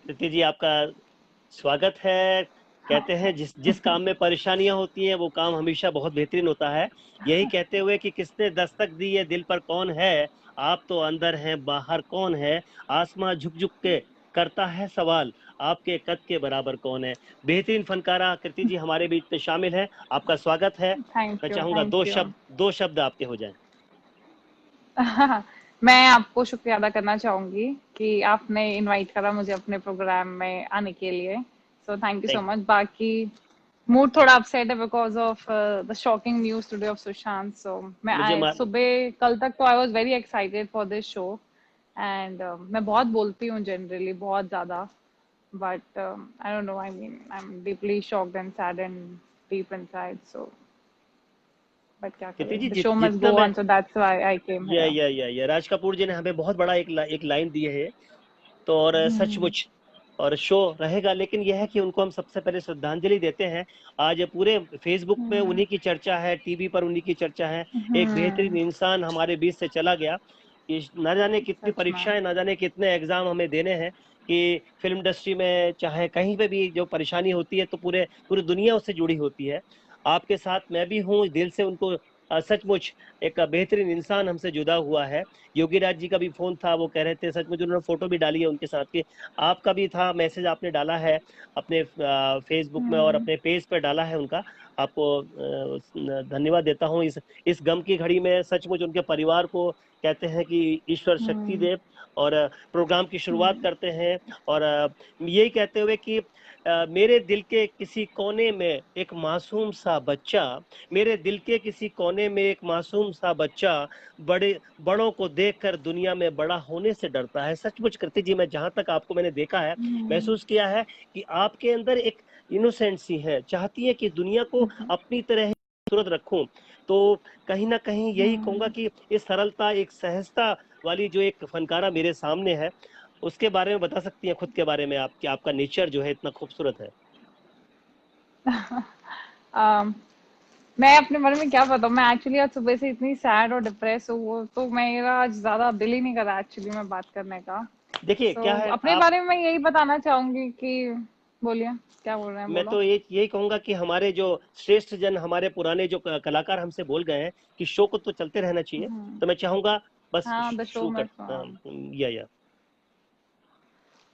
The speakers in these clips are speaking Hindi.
प्रीति जी, आपका स्वागत है। कहते हैं जिस जिस काम में परेशानियां होती हैं वो काम हमेशा बहुत बेहतरीन होता है। यही कहते हुए कि किसने दस्तक दी है दिल पर कौन है, आप तो अंदर हैं बाहर कौन है, आसमां झुक झुक के करता है सवाल, आपके कद के बराबर कौन है। बेहतरीन फनकारा कृति जी हमारे बीच में शामिल है, आपका स्वागत है। मैं थैंक यू, चाहूंगा थैंक यू। दो शब्द आपके हो जाएं। मैं आपको शुक्रिया अदा करना चाहूंगी कि आपने इनवाइट करा मुझे अपने प्रोग्राम में आने के लिए। So thank you so thank much. बाकी मूड थोड़ा अपसेट है because of the shocking news today of Sushant. So मैं मुझे आए सुबह कल तक तो I was very excited for this show and मैं बहुत बोलती हूँ जनरली, बहुत ज्यादा, but I don't know, I mean I am deeply shocked and sad and deep inside. So but क्या कृति करें, जी द शो मस्ट जितना गो मैं on, so that's why I came here. या राज कपूर जी ने हमें बहुत बड़ा एक लाइन दी है। तो और सचमुच और शो रहेगा, लेकिन यह है कि उनको हम सबसे पहले श्रद्धांजलि देते हैं। आज पूरे फेसबुक पे उन्हीं की चर्चा है, टीवी पर उन्हीं की चर्चा है। एक बेहतरीन इंसान हमारे बीच से चला गया। ना जाने कितनी सच में। परीक्षाएं, ना जाने कितने एग्जाम हमें देने हैं कि फिल्म इंडस्ट्री में चाहे कहीं पे भी जो परेशानी होती है तो पूरी दुनिया उससे जुड़ी होती है। आपके साथ मैं भी हूँ, दिल से उनको सचमुच एक बेहतरीन इंसान हमसे जुदा हुआ है। योगी राज जी का भी फोन था, वो कह रहे थे, सचमुच उन्होंने फोटो भी डाली है उनके साथ की। आपका भी था, मैसेज आपने डाला है अपने फेसबुक में और अपने पेज पर डाला है उनका। आपको धन्यवाद देता हूँ इस गम की घड़ी में। सचमुच उनके परिवार को कहते हैं कि ईश्वर शक्ति दे। और प्रोग्राम की शुरुआत करते हैं और यही कहते हुए कि मेरे दिल के किसी कोने में एक मासूम सा बच्चा, मेरे दिल के किसी कोने में एक मासूम सा बच्चा बड़ों को देखकर दुनिया में बड़ा होने से डरता है। सचमुच कृति जी, मैं जहां तक आपको मैंने देखा है, महसूस किया है कि आपके अंदर एक इनोसेंट सी है, चाहती है कि दुनिया को अपनी तरह ही खूबसूरत रखूं। तो कहीं ना कहीं यही कहूंगा कि इस सरलता, एक सहजता वाली जो एक फनकारा मेरे सामने है, उसके बारे में बता सकती हैं खुद के बारे में आप कि आपका नेचर जो है इतना खूबसूरत है। um, मैं अपने बारे में क्या बताऊं। मैं एक्चुअली आज सुबह से इतनी सैड और डिप्रेस हूँ, तो मेरा आज ज्यादा दिल ही नहीं कर रहा एक्चुअली में बात करने का। देखिए क्या है अपने आप, बारे में मैं यही बताना चाहूंगी कि बोलिए, क्या बोल रहे हैं, मैं बोलो। तो यही कहूंगा कि हमारे जो श्रेष्ठ जन, हमारे पुराने जो कलाकार हमसे बोल गए हैं कि शो को तो चलते रहना चाहिए। तो मैं चाहूंगा बस हाँ, द शो शुरू कर मस्ट। या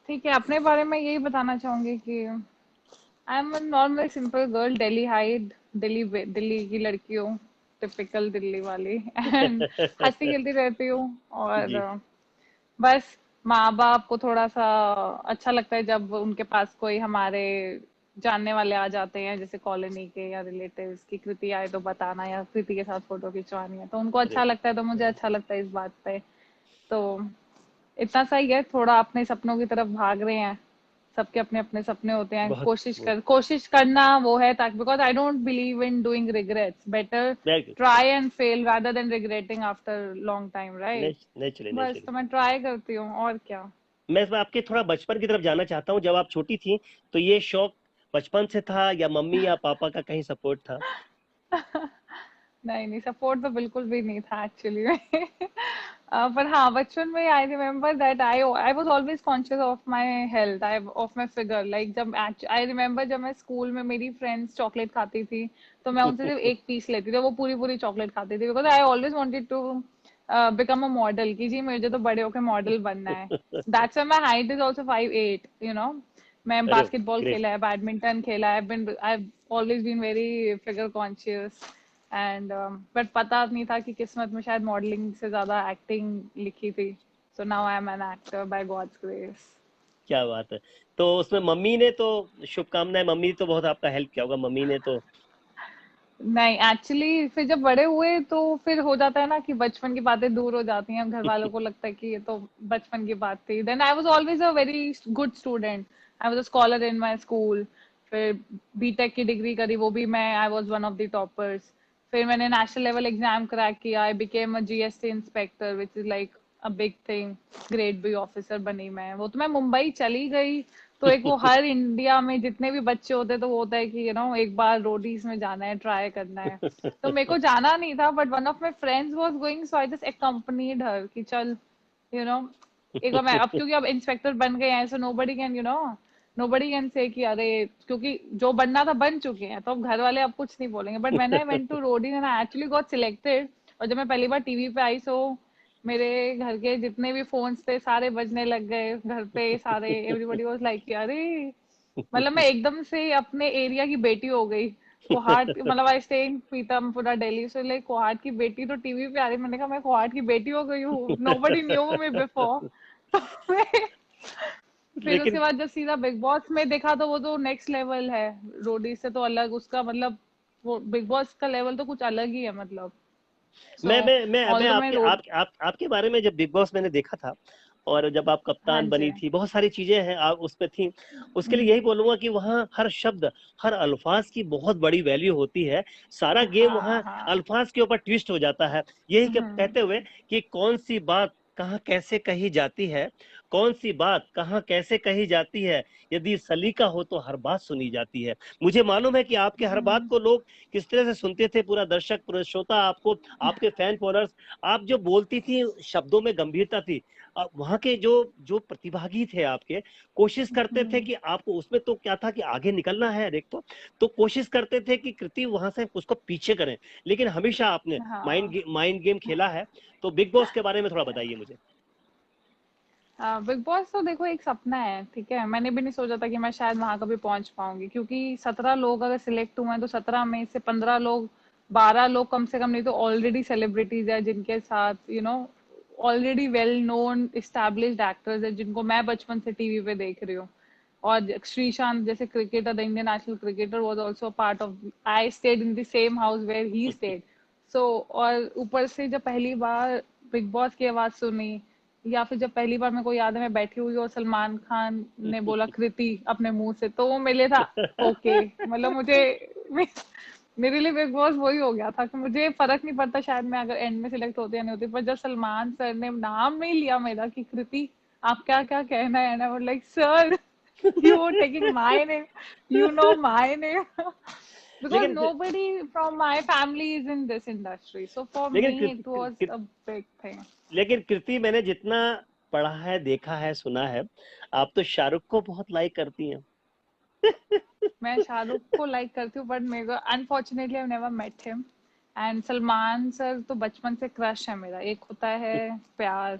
ठीक है, अपने बारे में यही बताना चाहूंगी कि I am normal simple girl, Delhi height, Delhi की लड़की हूँ, टिपिकल दिल्ली वाली एंड हंसती खेलती रहती हूँ। और जी बस माँ बाप को थोड़ा सा अच्छा लगता है जब उनके पास कोई हमारे जानने वाले आ जाते हैं, जैसे कॉलोनी के या रिलेटिव्स की, कृति आए तो बताना या कृति के साथ फोटो खिंचवानी है, तो उनको अरे अच्छा लगता है, तो मुझे अच्छा लगता है इस बात पे। तो इतना सही है, थोड़ा अपने सपनों की तरफ भाग रहे हैं। सबके अपने अपने सपने होते हैं, बहुत बहुत कोशिश करना वो है, ताकि because I don't believe in doing regrets, better very good, try and fail rather than regretting after long time, right. Naturally बस नेचुरली। तो मैं ट्राई करती हूँ, और क्या। मैं आपके थोड़ा बचपन की तरफ जाना चाहता हूँ। जब आप छोटी थी तो ये शौक बचपन से था या मम्मी या पापा का कहीं सपोर्ट था? नहीं नहीं, सपोर्ट तो बिल्कुल भी नहीं था एक्चुअली में। पर हाँ, बचपन में आई remember that I was always conscious of my health, I of my figure. Like जब आई रिमेम्बर जब मैं स्कूल में मेरी फ्रेंड्स चॉकलेट खाती थी, तो मैं उनसे सिर्फ एक पीस लेती थी, वो पूरी पूरी चॉकलेट खाती थी, because I always wanted to become a model, कि जी मुझे तो बड़े होकर मॉडल बनना है। That's why my height is also 5'8", मैं अरे बास्केटबॉल ग्रेट, खेला है, बैडमिंटन खेला है, I've always been very figure conscious and but पता नहीं था कि किस्मत में शायद मॉडलिंग से ज्यादा एक्टिंग लिखी थी। So now I am an actor by God's grace. क्या बात है। तो उसमें मम्मी ने तो, शुभकामनाएं, मम्मी ने तो बहुत आपका हेल्प किया होगा, मम्मी ने तो। नहीं, एक्चुअली फिर जब बड़े हुए तो फिर हो जाता है ना कि बचपन की बातें दूर हो जाती हैं, घर वालों को लगता है कि ये तो बचपन की बात थी। Then I was always a very good student, I was a scholar in my school. फिर बीटेक की डिग्री करी, वो भी मैं, I was one of the toppers. फिर मैंने नेशनल लेवल एग्जाम क्रैक किया, I became a GST inspector which is like a big thing. Grade B officer बनी मैं। वो तो मैं मुंबई चली गई, तो एक वो हर इंडिया में जितने भी बच्चे होते तो वो होता है कि एक बार रोडीज में जाना है, ट्राई करना है। तो मेरे को जाना नहीं था, but one of my friends was going, so I just accompanied her कि चल, यू नो एक बार मैं, अब क्योंकि अब इंस्पेक्टर बन गए हैं, so nobody can nobody can say कि अरे, क्योंकि जो बनना था बन चुके हैं, तो अब घर वाले अब कुछ नहीं बोलेंगे। But when I went to Roadies and I actually got selected, और जब मैं पहली बार टीवी पे आई, सो मेरे घर के जितने भी फोन्स थे सारे बजने लग गए घर पे, सारे एवरीबॉडी वाज लाइक अरे, मतलब मैं एकदम से अपने एरिया की बेटी हो गई। कोहाट, मतलब I stay in Pitampura Delhi, so like Kohat की बेटी तो टीवी पे आ रही, मैंने कहा मैं कोहाट की बेटी हो गई हूँ, नोबडी न्यू मी बिफोर। तो मैं फिर उसके लेकिन बाद जब सीधा बिग बॉस में देखा, तो वो तो नेक्स्ट लेवल है, रोडी से तो अलग उसका, मतलब वो बिग बॉस का लेवल तो कुछ अलग ही है, मतलब। सो मैं ऑल्दो मैं रोड। आपके बारे में जब बिग बॉस मैंने देखा था, और जब आप हाँ कप्तान जी। बनी थी, बहुत सारी चीजें हैं आप उसमें थी। उसके लिए यही बोलूंगा कि वहाँ हर शब्द, हर अल्फाज की बहुत बड़ी वैल्यू होती है। सारा गेम हाँ वहाँ हाँ। अल्फाज के ऊपर ट्विस्ट हो जाता है। यही कहते हुए हम्म। कि कौन सी बात कहाँ कैसे कही जाती है, कौन सी बात कहाँ कैसे कही जाती है, यदि सलीका हो तो हर बात सुनी जाती है। मुझे मालूम है कि आपके हर बात को लोग किस तरह से सुनते थे, पूरा दर्शक, पूरा श्रोता आपको, आपके फैन फॉलोअर्स। आप जो बोलती थी शब्दों में गंभीरता थी। वहां के जो जो प्रतिभागी थे आपके, कोशिश करते थे कि आपको उसमें तो क्या था कि आगे निकलना है देख, तो कोशिश करते थे कि कृति वहां से उसको पीछे करें। लेकिन हमेशा आपने हाँ। माइंड गेम खेला है। तो बिग बॉस के बारे में थोड़ा बताइए मुझे। बिग बॉस तो देखो एक सपना है, ठीक है, मैंने भी नहीं सोचा था कि मैं शायद वहां कभी पहुंच पाऊंगी, क्योंकि 17 लोग अगर सिलेक्ट हुए हैं, तो 17 में से 15 लोग, 12 लोग कम से कम, नहीं तो ऑलरेडी सेलिब्रिटीज है, जिनके साथ already well known established actors है, जिनको मैं बचपन से टीवी पे देख रही हूँ। और श्रीशांत जैसे cricketer, the Indian national cricketer, was also part of, I stayed in the same house where he stayed. So और ऊपर से जब पहली बार बिग बॉस की आवाज सुनी, या फिर जब पहली बार मेरे को याद है मैं बैठी हुई और सलमान खान ने बोला कृति अपने मुंह से, तो वो मेरे था ओके, मतलब मुझे मेरे लिए बिग बॉस वही हो गया था कि मुझे फर्क नहीं पड़ता शायद मैं अगर एंड में सिलेक्ट होती या नहीं होती, पर जब सलमान सर ने नाम नहीं लिया मेरा कि कृति आप क्या क्या कहना है, ना like sir, you were taking my name, you know my name, because लेकिन nobody from my family is in this industry, so for लेकिन me it was a big thing. लेकिन कृति, मैंने जितना पढ़ा है, देखा है, सुना है, आप तो शाहरुख को बहुत लाइक करती हैं। मैं शाहरुख को लाइक करती हूँ, बट मेरे को unfortunately I never met him. And Salman sir तो बचपन से क्रश है मेरा, एक होता है प्यार,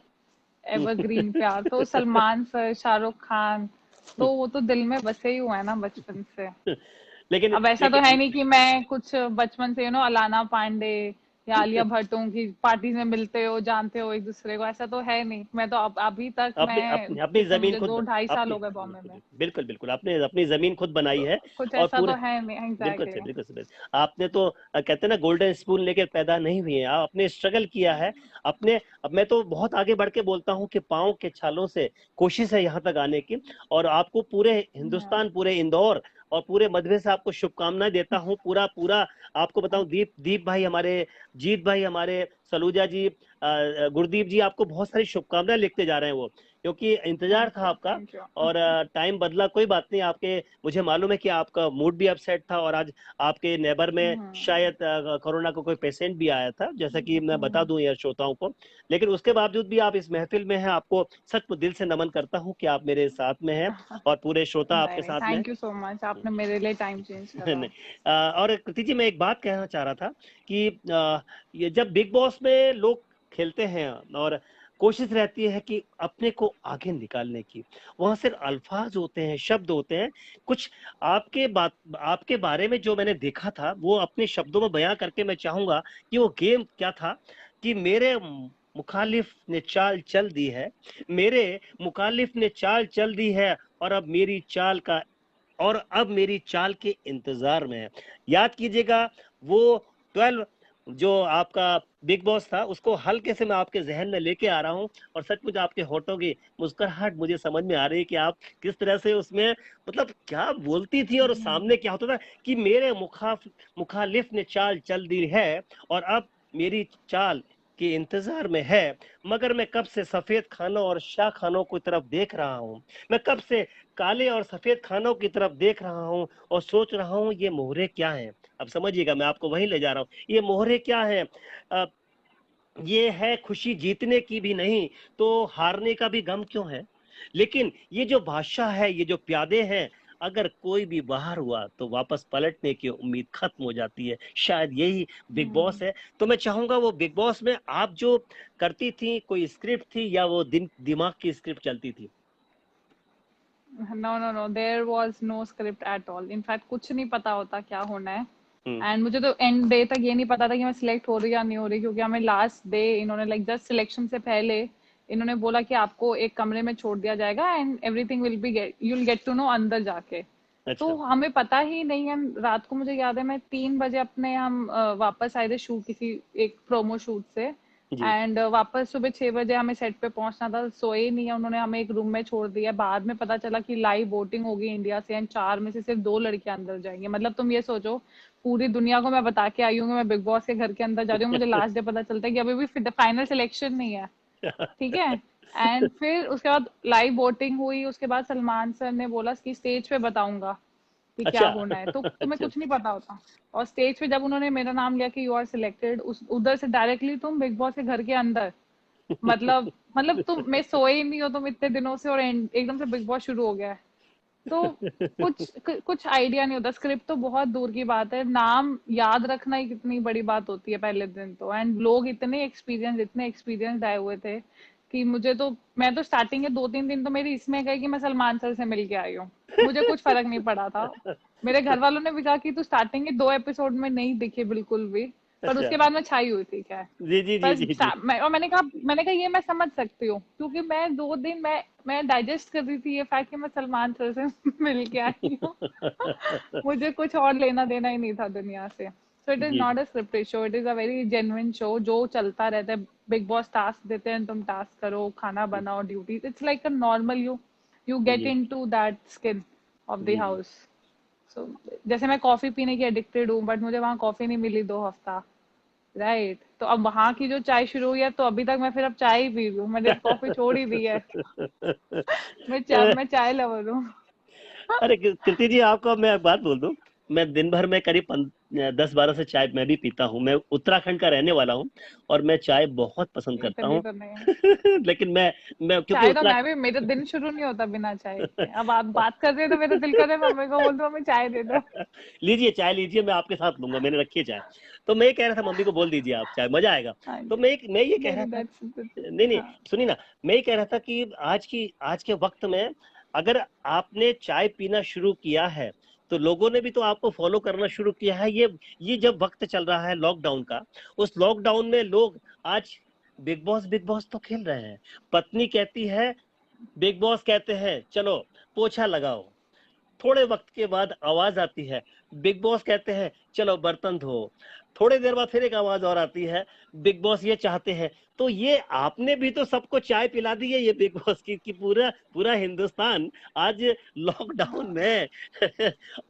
एवरग्रीन प्यार, तो सलमान सर, शाहरुख खान, तो वो तो दिल में बसे ही हुआ है ना बचपन से। लेकिन अब ऐसा तो है लेकिन नहीं कि मैं कुछ बचपन से अलाना पांडे या आलिया भट्ट हूँ कि पार्टीज में मिलते हो, जानते हो एक दूसरे को, ऐसा तो है नहीं। मैं तो अभी तक, अपनी मैं अपनी अपनी कितने, जमीन मुझे खुद, 2 2.5 साल अपनी हो गए बॉम्बे बिल्कुल में, बिल्कुल बिल्कुल आपने अपनी जमीन खुद बनाई तो है। कुछ और ऐसा तो पूरे, है नहीं, बिल्कुल एग्जैक्टली। से बिल्कुल से बिल्कुल। आपने तो कहते हैं ना, गोल्डन स्पून लेके पैदा नहीं हुए हैं, आप अपने स्ट्रगल किया है अपने। अब मैं तो बहुत आगे बढ़ के बोलता हूँ कि पाँव के छालों से कोशिश है यहाँ तक आने की। और आपको पूरे हिंदुस्तान, पूरे इंदौर और पूरे मध्य से आपको शुभकामनाएं देता हूँ। पूरा पूरा आपको बताऊं, दीप भाई हमारे, जीत भाई हमारे, सलूजा जी, गुरदीप जी, आपको बहुत सारी शुभकामनाएं लिखते जा रहे हैं वो, क्योंकि इंतजार थैंक था यू, आपका। Thank you. और टाइम बदला, कोई बात नहीं। आपके, मुझे मालूम है कि आपका मूड भी अपसेट था, और आज आपके नेबर में शायद कोरोना का कोई पेशेंट भी आया था, जैसा कि मैं बता दूं यार श्रोताओं को। लेकिन उसके बावजूद भी आप इस महफिल में हैं, आपको सच में दिल से नमन करता हूं कि आप मेरे साथ में हैं, और पूरे श्रोता नहीं आपके नहीं, साथ में हैं। थैंक यू सो मच, आपने मेरे लिए टाइम चेंज करा। नहीं, और कृति जी, मैं एक बात कहना चाह रहा था कि ये जब बिग बॉस में लोग खेलते हैं, और कोशिश रहती है कि अपने को आगे निकालने की, वहां सिर्फ अल्फाज होते हैं, शब्द होते हैं कुछ। आपके बारे में जो मैंने देखा था, वो अपने शब्दों में बयां करके मैं चाहूंगा कि वो गेम क्या था। कि मेरे मुखालिफ ने चाल चल दी है, मेरे मुखालिफ ने चाल चल दी है, और अब मेरी चाल का, और अब मेरी चाल के इंतजार में है। याद कीजिएगा वो 12, जो आपका बिग बॉस था, उसको हल्के से मैं आपके जहन में लेके आ रहा हूँ। और सचमुच आपके होठों की मुस्कुराहट मुझे समझ में आ रही है कि आप किस तरह से उसमें, मतलब क्या बोलती थी, और सामने क्या होता था कि मेरे मुखालिफ ने चाल चल दी है, और अब मेरी चाल के इंतजार में है। मगर मैं कब से सफेद खानों और शाह खानों की तरफ देख रहा हूँ, मैं कब से काले और सफेद खानों की तरफ देख रहा हूँ, और सोच रहा हूँ ये मोहरे क्या हैं। अब समझिएगा, मैं आपको वहीं ले जा रहा हूँ, ये मोहरे क्या हैं। ये है खुशी जीतने की भी नहीं, तो हारने का भी गम क्यों है। लेकिन ये जो बादशाह है, ये जो प्यादे हैं, अगर कोई भी बाहर हुआ तो वापस पलटने की उम्मीद खत्म हो जाती है। शायद यही बिग बॉस है। तो मैं चाहूंगा वो बिग बॉस में आप जो करती थी, कोई स्क्रिप्ट थी या वो दिमाग की स्क्रिप्ट चलती थी? No no no, there was no script at all. In fact कुछ नहीं पता होता क्या होना है। हम्म। एंड मुझे तो एंड डे तक ये नहीं पता था कि मैं सिलेक्ट हो रही या नहीं हो रही, क्योंकि हमें लास्ट डे इन्होंने लाइक जस्ट सिलेक्शन से पहले इन्होंने बोला कि आपको एक कमरे में छोड़ दिया जाएगा and everything will be get, you will get to know अंदर जाके। अच्छा। तो हमें पता ही नहीं है। रात को मुझे याद है मैं 3 बजे अपने हम वापस आए थे शूट, किसी एक प्रोमो शूट से। जी। एंड वापस सुबह 6 बजे हमें सेट पे पहुंचना था, सोए ही नहीं है, उन्होंने हमें एक रूम में छोड़ दिया। बाद में पता चला कि लाइव वोटिंग होगी इंडिया से एंड 4 में से सिर्फ 2 लड़कियां अंदर जाएंगी। मतलब तुम ये सोचो, पूरी दुनिया को मैं बता के आई हूँ कि मैं बिग बॉस के घर के अंदर जा रही हूँ, मुझे लास्ट डे पता चलता है कि अभी भी फाइनल सिलेक्शन नहीं है। ठीक है। एंड फिर उसके बाद लाइव वोटिंग हुई, उसके बाद सलमान सर ने बोला कि स्टेज पे बताऊंगा कि क्या अच्छा। होना है, तो तुम्हें अच्छा। कुछ नहीं पता होता। और स्टेज पे जब उन्होंने मेरा नाम लिया कि यू आर सिलेक्टेड, उस उधर से डायरेक्टली तुम बिग बॉस के घर के अंदर। मतलब तुम, मैं सोए ही नहीं हो तुम इतने दिनों से, और एकदम से बिग बॉस शुरू हो गया है। तो कुछ आइडिया नहीं होता। स्क्रिप्ट तो बहुत दूर की बात है, नाम याद रखना ही कितनी बड़ी बात होती है पहले दिन तो। एंड लोग इतने एक्सपीरियंस आए हुए थे कि मुझे तो, मैं तो स्टार्टिंग के 2-3 दिन तो मेरी इसमें गए कि मैं सलमान सर से मिल के आई हूँ। मुझे कुछ फर्क नहीं पड़ा था। मेरे घर वालों ने भी कहा कि तू स्टार्टिंग के 2 एपिसोड में नहीं दिखी बिल्कुल भी, पर अच्छा। उसके बाद मैं छाई हुई थी। क्या है, जी जी जी बस जी जी। और मैंने कहा ये मैं समझ सकती हूँ, क्योंकि मैं 2 दिन मैं डाइजेस्ट कर रही थी ये फैक्ट कि मैं सलमान सर से मिल के आई हूँ। मुझे कुछ और लेना देना ही नहीं था दुनिया से। सो इट इज जी जी। Not a scripted show, it is a very genuine show जो चलता रहता है। बिग बॉस टास्क देते हैं, तुम टास्क करो, खाना बनाओ, duty, it's like a normal, you get जी into that skin of the जी जी। हाउस। सो जैसे मैं कॉफी पीने की एडिक्टेड हूँ, बट मुझे वहां कॉफी नहीं मिली 2 हफ्ता। राइट, तो अब वहां की जो चाय शुरू हुई है, तो अभी तक मैं फिर अब चाय ही पी रही हूँ, मैंने कॉफी छोड़ ही दी है। मैं चाय लवर हूँ। अरे कृति जी, आपको अब मैं एक बात बोल दूं। मैं दिन भर में करीब 10-12 से चाय मैं भी पीता हूँ। मैं उत्तराखंड का रहने वाला हूँ और मैं चाय बहुत पसंद करता इतनी हूँ। तो नहीं। लेकिन मैं क्योंकि चाय तो उत्तरा मैं भी, मेरा दिन शुरू नहीं होता बिना चाय के। अब आप बात कर रहे हो तो मेरा दिल कर रहा है मम्मी को बोल दो, मम्मी चाय दे दो। लीजिए चाय लीजिए, मैं आपके साथ लूंगा, मैंने रखी है चाय। तो मैं ये कह रहा था, मम्मी को बोल दीजिए आप, चाय मजा आएगा। हाँ तो जी। मैं ये कह रहा नहीं, था, दैट्स, नहीं नहीं, हाँ। सुनिए ना। मैं ये कह रहा था कि आज के वक्त में अगर आपने चाय पीना शुरू किया है, तो लोगों ने भी तो आपको फॉलो करना शुरू किया है। ये जब वक्त चल रहा है लॉकडाउन का, उस लॉकडाउन में लोग आज बिग बॉस तो खेल रहे हैं। पत्नी कहती है, बिग बॉस कहते हैं चलो पोछा लगाओ। थोड़े वक्त के बाद आवाज आती है, बिग बॉस कहते हैं चलो बर्तन धो। थोड़ी देर बाद फिर एक आवाज और आती है, बिग बॉस ये चाहते हैं। तो ये आपने भी तो सबको चाय पिला दी है, ये बिग बॉस की कि पूरा पूरा हिंदुस्तान आज लॉकडाउन में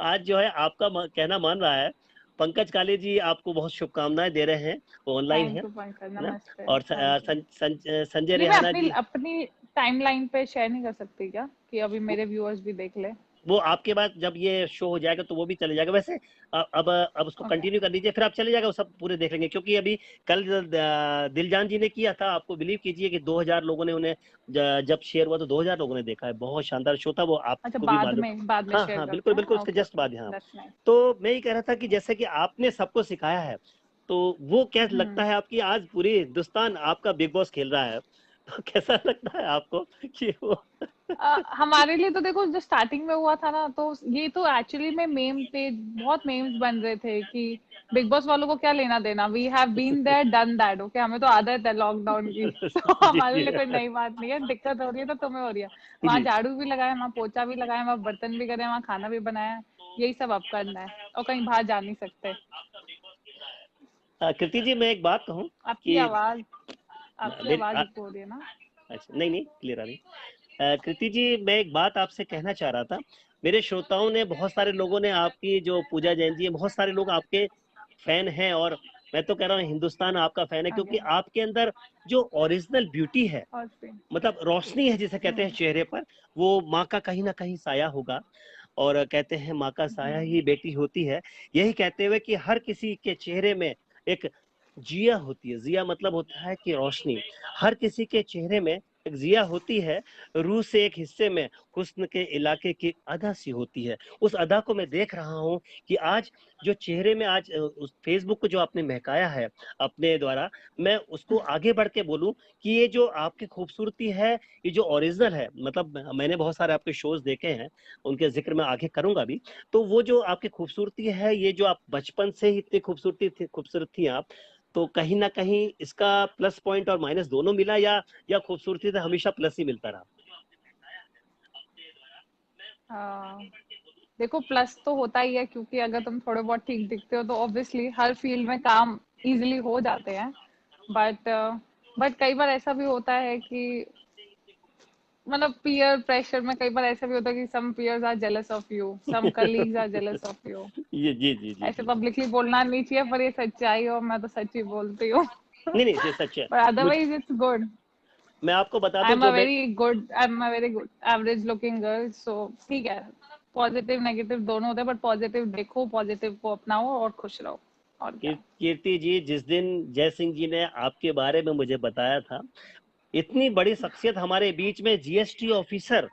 आज जो है आपका कहना मान रहा है। पंकज काले जी आपको बहुत शुभकामनाएं दे रहे हैं, वो ऑनलाइन है थैंक यू पंकज, है ना। नमस्ते। और हाँ जी। संजय ये मैं रेहाना अपनी जी, अपनी टाइमलाइन पे शेयर नहीं कर सकती क्या, कि अभी मेरे व्यूअर्स भी देख ले? वो आपके बाद जब ये शो हो जाएगा तो वो भी चले जाएगा वैसे। अब उसको ओके। कंटिन्यू कर लीजिए, फिर आप चले जाएगा, वो सब पूरे देख लेंगे। क्योंकि अभी कल दिलजान जी ने किया था, आपको बिलीव कीजिए कि 2000 लोगों ने उन्हें जब शेयर हुआ तो 2000 लोगों ने देखा है। बहुत शानदार शो था वो, अच्छा, आपको भी मालूम। बाद में हाँ शेयर हाँ करते बिल्कुल हैं, बिल्कुल, उसके ओके जस्ट ओके, बाद, हाँ। That's nice. तो मैं ये कह रहा था कि जैसे कि आपने सबको सिखाया है, तो वो क्या लगता हम्म। है आपकी, आज पूरी हिंदुस्तान आपका बिग बॉस खेल रहा है, तो कैसा लगता है आपको कि वो हमारे लिए तो देखो, जो स्टार्टिंग में हुआ था ना, तो ये तो एक्चुअली में मेम पेज, बहुत मेम्स बन रहे थे कि बिग बॉस वालों को क्या लेना देना, we have been there done that, okay, हमें तो आदत है लॉकडाउन की। तो जी हमारे जी लिए कोई नई बात नहीं है। दिक्कत हो रही है तो तुम्हें हो रही है। वहां जी। झाड़ू भी लगाए, वहां पोछा भी लगाए, वहां बर्तन भी करे, वहां खाना भी बनाया, यही सब अब करना है, और कहीं बाहर जा नहीं सकते। कृति जी, मैं एक बात कहूँ आपकी कि आवाज आपकी मेरी आवाज इको हो रही है ना। अच्छा, नहीं नहीं, क्लियर आ रही। कृति जी, मैं एक बात आपसे कहना चाह रहा था। मेरे श्रोताओं ने, बहुत सारे लोगों ने, आपकी जो पूजा जैन जी है, बहुत सारे लोग आपके फैन हैं। और मैं तो कह रहा हूँ हिंदुस्तान आपका फैन है, क्योंकि आगे। आपके अंदर जो ओरिजिनल ब्यूटी है, और फिर। मतलब रोशनी है जिसे कहते हैं हम्म। चेहरे पर, वो माँ का कहीं ना कहीं साया होगा। और कहते हैं माँ का साया हम्म। ही बेटी होती है। यही कहते हुए कि हर किसी के चेहरे में एक जिया होती है। जिया मतलब होता है कि रोशनी। हर किसी के चेहरे में एक जिया होती है। रूह से एक हिस्से में हुस्न के इलाके की अदा सी होती है। उस अदा को मैं देख रहा हूँ कि आज जो चेहरे में आज उस फेसबुक को जो आपने महकाया है अपने द्वारा, मैं उसको आगे बढ़ के बोलूं कि ये जो आपकी खूबसूरती है, ये जो ओरिजिनल है, मतलब मैंने बहुत सारे आपके शोज देखे हैं, उनके जिक्र मैं आगे करूंगा भी। तो वो जो आपकी खूबसूरती है, ये जो आप बचपन से ही इतनी खूबसूरत थी आप, तो कहीं ना कहीं इसका प्लस पॉइंट और माइनस दोनों मिला, या खूबसूरती से हमेशा प्लस ही मिलता रहा? हाँ, देखो प्लस तो होता ही है, क्योंकि अगर तुम थोड़े बहुत ठीक दिखते हो तो ऑब्वियसली हर फील्ड में काम इजीली हो जाते हैं। बट बट कई बार ऐसा भी होता है कि मतलब पीयर प्रेशर में कई बार ऐसा भी होता है कि some peers are jealous of you, some colleagues are jealous of you. ये जी जी जी ऐसे जी। पब्लिकली बोलना नहीं चाहिए, पर ये सच्चाई हो, मैं तो सच ही बोलती हूँ। नहीं नहीं, ये सच है। पर मुझ अदरवाइज इट्स गुड। मैं आपको बता आई दूं, एम अ जो मैं very good I am a very good average looking girl, so ठीक है। पॉजिटिव नेगेटिव दोनों होते हैं, बट पॉजिटिव देखो, पॉजिटिव को अपनाओ और खुश रहो। और क्या। कीर्ति जी, जिस दिन जय सिंह जी ने आपके बारे में मुझे बताया था, इतनी बड़ी शख्सियत हमारे बीच में, जीएसटी ऑफिसर,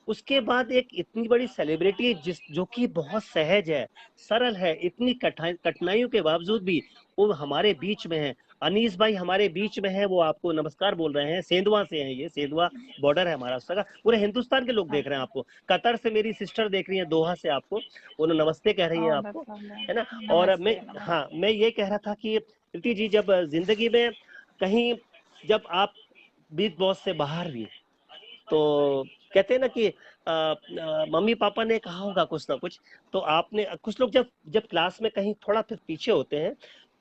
उसके बाद एक इतनी बड़ी सेलिब्रिटी जिस जो कि बहुत सहज है, सरल है, इतनी कठिनाइयों के बावजूद भी वो हमारे बीच में है। अनीस भाई हमारे बीच में है, वो आपको नमस्कार बोल रहे हैं। सेंधवा से हैं, ये सेंधवा बॉर्डर है महाराष्ट्र का। पूरे हिंदुस्तान के लोग देख रहे हैं अच्छा। आपको। कतर से मेरी सिस्टर देख रही है, दोहा से आपको, वो नमस्ते कह रही है ओह आपको, दैट्स लवली। है ना। और मैं, नमस्ते हाँ, नमस्ते। मैं ये कह रहा था कि प्रीति जी, जब जिंदगी में कहीं, जब आप बिग बॉस से बाहर भी, तो कहते हैं ना कि मम्मी पापा ने कहा होगा कुछ ना कुछ, तो आपने कुछ लोग जब जब क्लास में कहीं थोड़ा फिर पीछे होते हैं,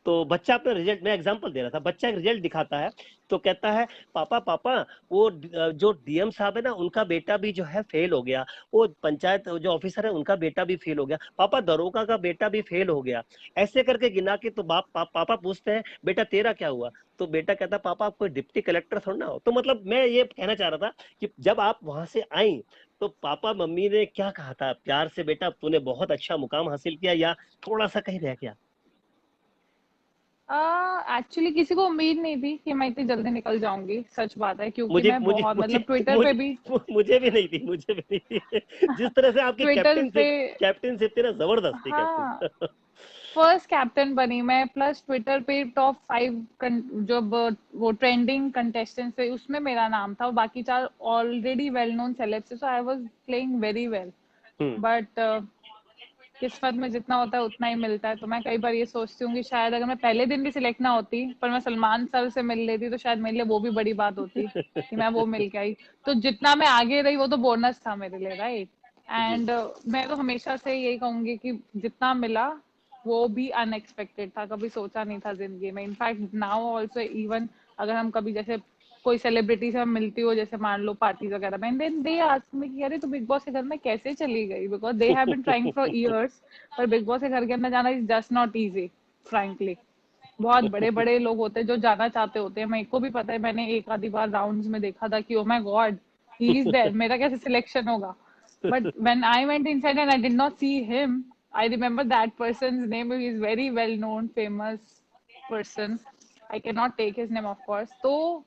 तो बच्चा अपना रिजल्ट, मैं एग्जांपल दे रहा था, बच्चा एक रिजल्ट दिखाता है, तो कहता है पापा पापा, वो जो डीएम साहब है ना, उनका बेटा भी जो है फेल हो गया, वो पंचायत जो ऑफिसर है उनका बेटा भी फेल हो गया, पापा दरोगा का बेटा भी फेल हो गया। ऐसे करके गिना के तो पापा पूछते हैं बेटा तेरा क्या हुआ, तो बेटा कहता पापा आप कोई डिप्टी कलेक्टर थोड़ा ना हो। तो मतलब मैं ये कहना चाह रहा था कि जब आप वहां से आई, तो पापा मम्मी ने क्या कहा था प्यार से, बेटा तूने बहुत अच्छा मुकाम हासिल किया, या थोड़ा सा कहीं रह गया? एक्चुअली किसी को उम्मीद नहीं थी कि मैं इतनी जल्दी निकल जाऊंगी, सच बात है, क्योंकि मुझे मैं मुझे बहुत मुझे मतलब ट्विटर पे मुझे भी मुझे भी नहीं थी, मुझे भी नहीं थी। जिस तरह से आपकी ट्विटर पे कैप्टनशिप थी ना, जबरदस्त थी हाँ, कैप्टन। फर्स्ट कैप्टन बनी मैं, प्लस ट्विटर पे टॉप 5 जब वो ट्रेंडिंग कंटेस्टेंट थे उसमें मेरा नाम था, और बाकी 4 ऑलरेडी वेल नोन सेलेब्स थे, so I was playing very well. Hmm. But किस्मत में जितना होता है उतना ही मिलता है, तो मैं कई बार ये सोचती हूँ कि शायद अगर मैं पहले दिन भी सिलेक्ट ना होती, पर मैं सलमान सर से मिल लेती, तो शायद मेरे लिए वो भी बड़ी बात होती कि मैं वो मिल के आई। तो जितना मैं आगे रही वो तो बोनस था मेरे लिए, राइट। जी। एंड मैं तो हमेशा से यही कहूंगी कि जितना मिला वो भी अनएक्सपेक्टेड था, कभी सोचा नहीं था जिंदगी में। इनफैक्ट नाउ ऑल्सो इवन अगर हम कभी जैसे कोई सेलिब्रिटी से हम मिलती हो, जैसे मान लो पार्टी वगैरह में, देन दे आस्क मी कि अरे तू बिग बॉस के घर में कैसे चली गई, because they have been trying for years. पर बिग बॉस के घर के अंदर जाना is just not easy, frankly. बहुत बड़े बड़े लोग होते हैं जो जाना चाहते होते हैं, मेरे को भी पता है, मैंने एक आधी बार राउंड्स में देखा था कि oh my God he is there, मेरा कैसे सिलेक्शन होगा। But when I went inside and I did not see him, I remember that person's name, he is very well known famous person, I can not take his name of course. तो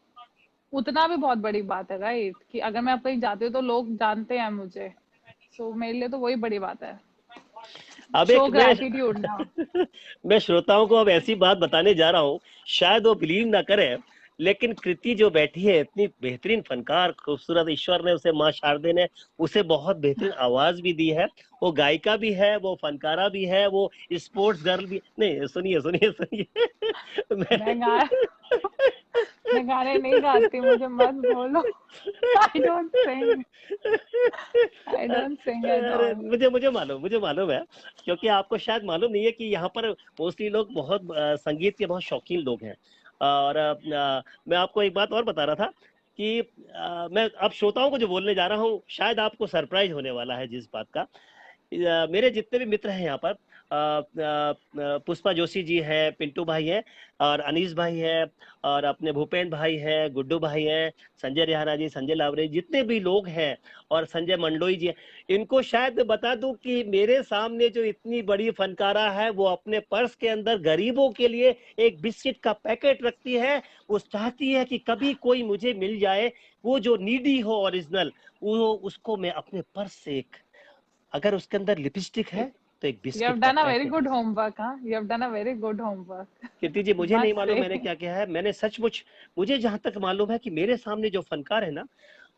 उतना भी बहुत बड़ी बात है, राइट, कि अगर मैं अब कहीं जाती हूँ तो लोग जानते हैं मुझे। सो मेरे लिए तो वही बड़ी बात है। अब शो एक मैं ग्रेटिट्यूड ना। मैं श्रोताओं को अब ऐसी बात बताने जा रहा हूँ, शायद वो बिलीव ना करें, लेकिन कृति जो बैठी है, इतनी बेहतरीन फनकार, खूबसूरत, ईश्वर ने उसे, माँ शारदे ने उसे बहुत बेहतरीन आवाज भी दी है। वो गायिका भी है, वो फनकारा भी है, वो स्पोर्ट्स गर्ल भी नहीं। सुनिए सुनिए सुनिए। मैं मैं गा मैं गाने नहीं गाती, मुझे मत बोलो। I don't sing, I don't sing eight अरे ऑल। मुझे मालूम है, क्योंकि आपको शायद मालूम नहीं है कि यहाँ पर मोस्टली लोग बहुत संगीत के बहुत शौकीन लोग हैं। और मैं आपको एक बात और बता रहा था कि मैं अब श्रोताओं को जो बोलने जा रहा हूँ, शायद आपको सरप्राइज होने वाला है जिस बात का। मेरे जितने भी मित्र हैं यहाँ पर, पुष्पा जोशी जी है, पिंटू भाई है, और अनीस भाई है, और अपने भूपेन भाई है, गुड्डू भाई है, संजय रिहाना जी, संजय लावरे, जितने भी लोग हैं, और संजय मंडोई जी हैं, इनको शायद मैं बता दूं कि मेरे सामने जो इतनी बड़ी फनकारा है वो अपने पर्स के अंदर गरीबों के लिए एक बिस्किट का पैकेट रखती है। वो चाहती है कि कभी कोई मुझे मिल जाए, वो जो नीडी हो ओरिजिनल, वो उसको मैं अपने पर्स से एक, अगर उसके अंदर लिपस्टिक है तो एक You बिस्किट have का done a very packet. good homework, huh? You have done a very good homework. कीर्ति जी, मुझे नहीं Must मालूम मैंने say. क्या किया है, मैंने सचमुच, मुझे जहां तक मालूम है कि मेरे सामने जो फनकार है ना,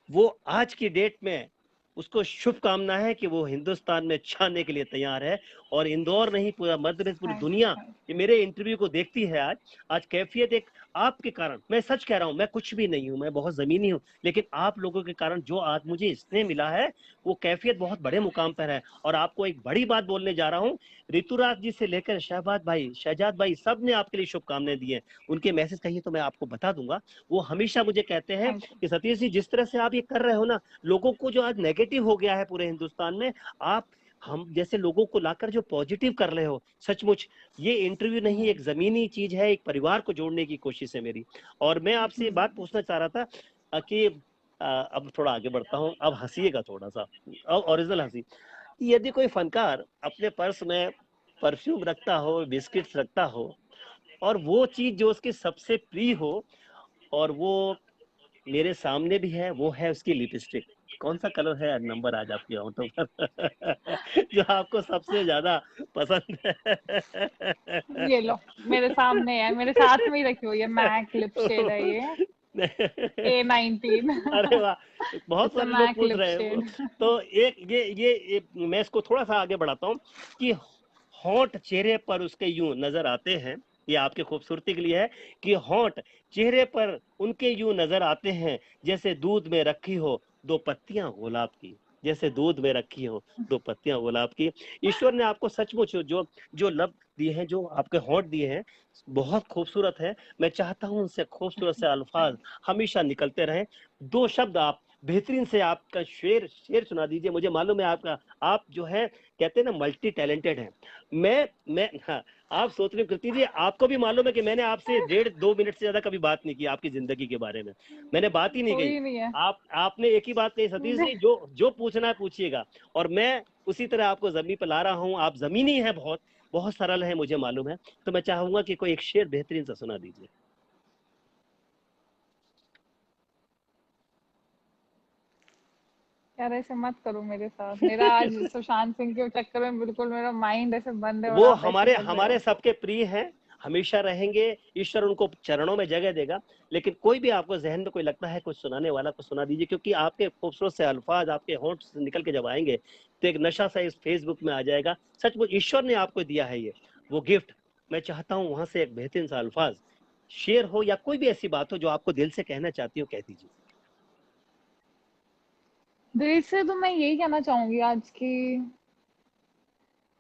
वो आज की डेट में उसको शुभकामना है कि वो हिंदुस्तान में छाने के लिए तैयार है। और इंदौर नहीं, पूरा मध्य प्रदेश, पूरी Thank दुनिया you. ये मेरे इंटरव्यू को देखती है। आज कैफियत एक आपके कारण, मैं सच कह रहा हूं, मैं कुछ भी नहीं हूं, मैं बहुत जमीनी हूं, लेकिन आप लोगों के कारण जो आज मुझे स्नेह मिला है, वो कैफियत बहुत बड़े मुकाम पर है। और आपको एक बड़ी बात बोलने जा रहा हूँ, ऋतुराज जी से लेकर शहजाद भाई सब ने आपके लिए शुभकामनाएं दी हैं। उनके मैसेज कहिए तो मैं आपको बता दूंगा। वो हमेशा मुझे कहते हैं Thank you. कि सतीश जी, जिस तरह से आप ये कर रहे हो ना, लोगों को जो आज नेगेटिव हो गया है पूरे हिंदुस्तान में, आप हम जैसे लोगों को लाकर जो पॉजिटिव कर रहे हो, सचमुच ये इंटरव्यू नहीं, एक जमीनी चीज है, एक परिवार को जोड़ने की कोशिश है मेरी। और मैं आपसे ये बात पूछना चाह रहा था कि अब थोड़ा आगे बढ़ता हूँ, अब हंसीएगा थोड़ा सा, अब ओरिजिनल हंसी। यदि कोई फनकार अपने पर्स में परफ्यूम रखता हो, बिस्किट्स रखता हो, और वो चीज जो उसकी सबसे प्रिय हो, और वो मेरे सामने भी है, वो है उसकी लिपस्टिक। कौन सा कलर है नंबर आज आपके होंठों पर जो आपको सबसे ज्यादा पसंद है? ये लो, मेरे सामने है, मेरे साथ में ही रखी हुई है, मैक लिप शेड है ये, A19. अरे वाह, बहुत It's a सारे लोग MAC पूछ lip रहे हैं। shade. तो एक ये मैं इसको थोड़ा सा आगे बढ़ाता हूँ कि होंठ चेहरे पर उसके यूं नजर आते हैं, ये आपके खूबसूरती के लिए है, कि होंठ चेहरे पर उनके यूं नजर आते हैं जैसे दूध में रखी हो दो पत्तियां गुलाब की, जैसे दूध में रखी हो दो पत्तियां गुलाब की। ईश्वर ने आपको सचमुच जो जो लब दिए हैं, जो आपके होंठ दिए हैं, बहुत खूबसूरत है। मैं चाहता हूं उनसे खूबसूरत से अल्फाज हमेशा निकलते रहें। दो शब्द आप बेहतरीन से आपका शेर शेर सुना दीजिए। मुझे मालूम है आपका, आप जो है कहते हैं ना मल्टी टैलेंटेड हैं। मैं हाँ, आप सोच रहे कृति जी, आपको भी मालूम है कि मैंने आपसे 1.5-2 मिनट से ज्यादा कभी बात नहीं की आपकी जिंदगी के बारे में, मैंने बात ही नहीं कही। कोई नहीं है. आपने एक ही बात कही, सतीश जी जो जो पूछना है पूछिएगा, और मैं उसी तरह आपको जमीन पर ला रहा हूँ। आप जमीनी है, बहुत बहुत सरल है, मुझे मालूम है। तो मैं चाहूंगा कि कोई एक शेर बेहतरीन सा सुना दीजिए। यार ऐसे मत करो मेरे साथ, मेरा आज सुशांत सिंह के चक्कर में बिल्कुल मेरा माइंड ऐसे बंद है और वो आप ऐसे हमारे कर रहे हमारे हो. सबके प्रिय हैं, हमेशा रहेंगे। ईश्वर उनको चरणों में जगह देगा। लेकिन कोई भी आपको जहन में कोई लगता है कुछ सुनाने वाला, को सुना दीजिए, क्योंकि आपके खूबसूरत से अल्फाज आपके होंठ से निकल के जब आएंगे तो एक नशा सा इस फेसबुक में आ जाएगा। सचमुच ईश्वर ने आपको दिया है ये वो गिफ्ट। मैं चाहता हूँ वहां से एक बेहतरीन सा अल्फाज, शेर हो या कोई भी ऐसी बात हो जो आपको दिल से कहना चाहती हो, कह दीजिए। दिल से तो मैं यही कहना चाहूंगी आज की,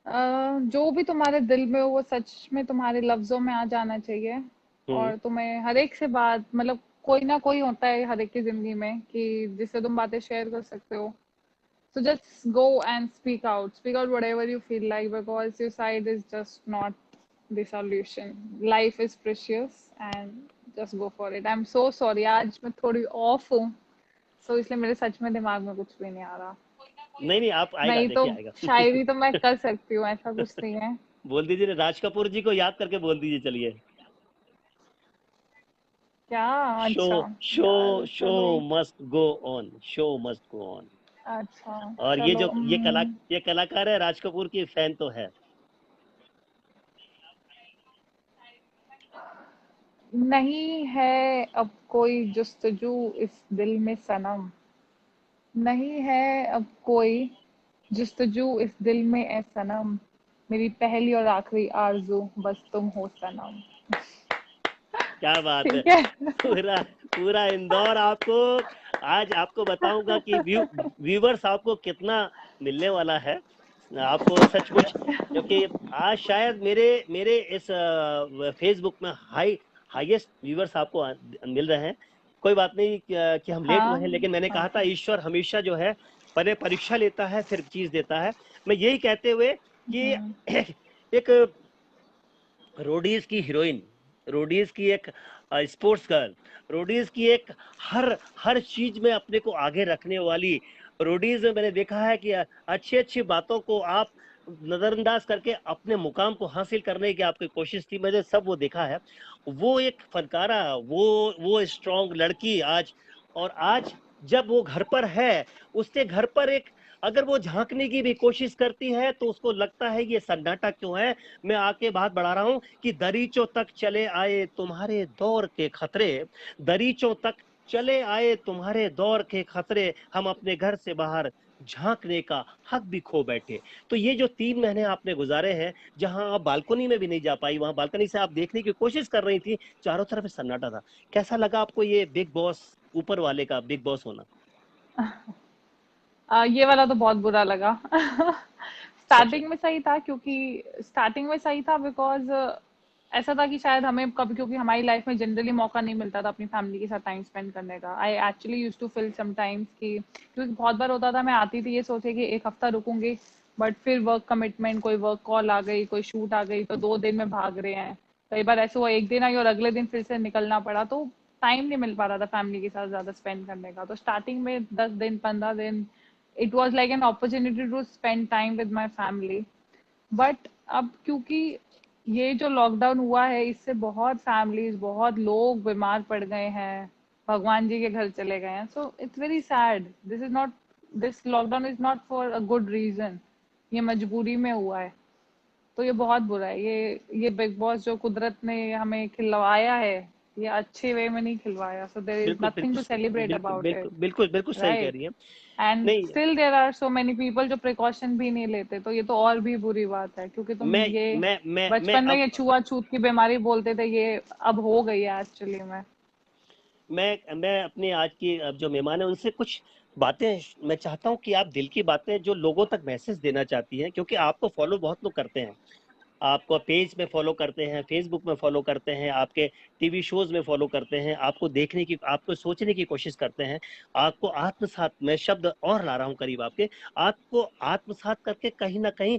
जो भी तुम्हारे दिल में हो वो सच में तुम्हारे लफ्जों में आ जाना चाहिए. हम्म। और तुम्हें हर एक से बात, मतलब कोई ना कोई होता है हर एक की जिंदगी में कि जिससे तुम बातें शेयर कर सकते हो. So just go and speak out whatever you feel like, because suicide is just not the solution. Life is precious and just go for it. I'm so sorry, आज मैं थोड़ी off हूँ, so इसलिए मेरे सच में दिमाग में कुछ भी नहीं आ रहा. नहीं नहीं, आप आएगा, नहीं तो देखिए आएगा। शायरी तो मैं कर सकती हूँ, ऐसा कुछ नहीं है. बोल दीजिए, राज कपूर जी को याद करके बोल दीजिए, चलिए। क्या? शो अच्छा. शो यार शो चलो. Must go on, show must go on. अच्छा. और ये चलो. जो ये कलाकार है, राज कपूर की फैन तो है। नहीं है अब कोई जुस्तजू इस दिल में सनम, नहीं है अब कोई जुस्तजू इस दिल में ए सनम, मेरी पहली और आखिरी आरज़ू बस तुम हो सनम. क्या बात है। ठीक है. पूरा पूरा इंदौर आपको, आज आपको बताऊंगा कि व्यूवर्स आपको कितना मिलने वाला है आपको, सचमुच। क्योंकि आज शायद मेरे मेरे इस फेसबुक में हाईएस्ट व्यूवर्स आपको मिल रहे हैं। कोई बात नहीं कि हम लेट हाँ. हुए हैं, लेकिन मैंने कहा था हाँ. ईश्वर हमेशा जो है पहले परीक्षा लेता है फिर चीज देता है। मैं यही कहते हुए कि एक रोडीज की हीरोइन, रोडीज की एक स्पोर्ट्स गर्ल, रोडीज की एक हर हर चीज में अपने को आगे रखने वाली, रोडीज में मैंने देखा है कि अच्छी अच्छी बातों को आप नजरअंदाज करके अपने मुकाम को हासिल करने की आपकी कोशिश थी, मैंने सब वो देखा है। वो एक फनकारा, वो स्ट्रांग लड़की आज, और आज जब वो घर पर है, उसके घर पर एक अगर वो झांकने की भी कोशिश करती है तो उसको लगता है ये सन्नाटा क्यों है। मैं आके बात बढ़ा रहा हूं कि दरीचों तक चले आए तुम्हारे दौर के खतरे, दरीचों तक चले आए तुम्हारे दौर के खतरे, हम अपने घर से बाहर झांकने का हक भी खो बैठे। तो ये जो 3 महीने आपने गुजारे हैं, जहां आप बालकनी में भी नहीं जा पाई, वहां बालकनी से आप देखने की कोशिश कर रही थी, चारों तरफ सन्नाटा था। कैसा लगा आपको ये बिग बॉस, ऊपर वाले का बिग बॉस होना? ये वाला तो बहुत बुरा लगा। सच है। स्टार्टिंग में सही था, क्योंकि स्टार्टिंग में सही था बिकॉज ऐसा था कि शायद हमें कभी, क्योंकि हमारी लाइफ में जनरली मौका नहीं मिलता था अपनी फैमिली के साथ टाइम स्पेंड करने का। I actually use to feel sometimes कि, क्योंकि बहुत बार होता था मैं आती थी ये सोचे कि एक हफ्ता रुकूंगी, बट फिर वर्क कमिटमेंट, कोई वर्क कॉल आ गई, कोई शूट आ गई, तो 2 दिन में भाग रहे हैं। कई बार ऐसे हुआ एक दिन आई और अगले दिन फिर से निकलना पड़ा, तो टाइम नहीं मिल पा रहा था फैमिली के साथ ज्यादा स्पेंड करने का। तो स्टार्टिंग में 10 दिन 15 दिन it was like an opportunity to spend time with my family. But अब क्योंकि ये जो लॉकडाउन हुआ है, इससे बहुत फैमिलीज, बहुत लोग बीमार पड़ गए हैं, भगवान जी के घर चले गए हैं। So it's very sad. This is not, this lockdown is not for a good reason. ये मजबूरी में हुआ है, तो ये बहुत बुरा है। ये बिग बॉस जो कुदरत ने हमें खिलवाया है, ये अच्छे वे में नहीं खिलवाया। सो देयर इज बिल्कुल नथिंग बिल्कुल टू सेलिब्रेट बिल्कुल अबाउट बिल्कुल इट, बिल्कुल बिल्कुल सही कह राइट? रही है। एंड नहीं, still there are so many people जो प्रिकॉशन भी नहीं लेते, तो ये तो और भी बुरी बात है। क्योंकि तुम मैं ये मैं बचपन में अब ये छुआछूत की बीमारी बोलते थे, ये अब हो गई है एक्चुअली में। मैं अपने आज की अब जो मेहमान है उनसे कुछ बातें मैं चाहता हूं कि आप दिल की बातें जो लोगों तक मैसेज देना चाहती हैं, क्योंकि आपको फॉलो बहुत लोग करते हैं, आपको पेज में फॉलो करते हैं, फेसबुक में फॉलो करते हैं, आपके टीवी शोज में फॉलो करते हैं, आपको देखने की, आपको सोचने की कोशिश करते हैं, आपको आत्मसात, मैं शब्द और ला रहा हूं करीब आपके, आपको आत्मसात करके कहीं ना कहीं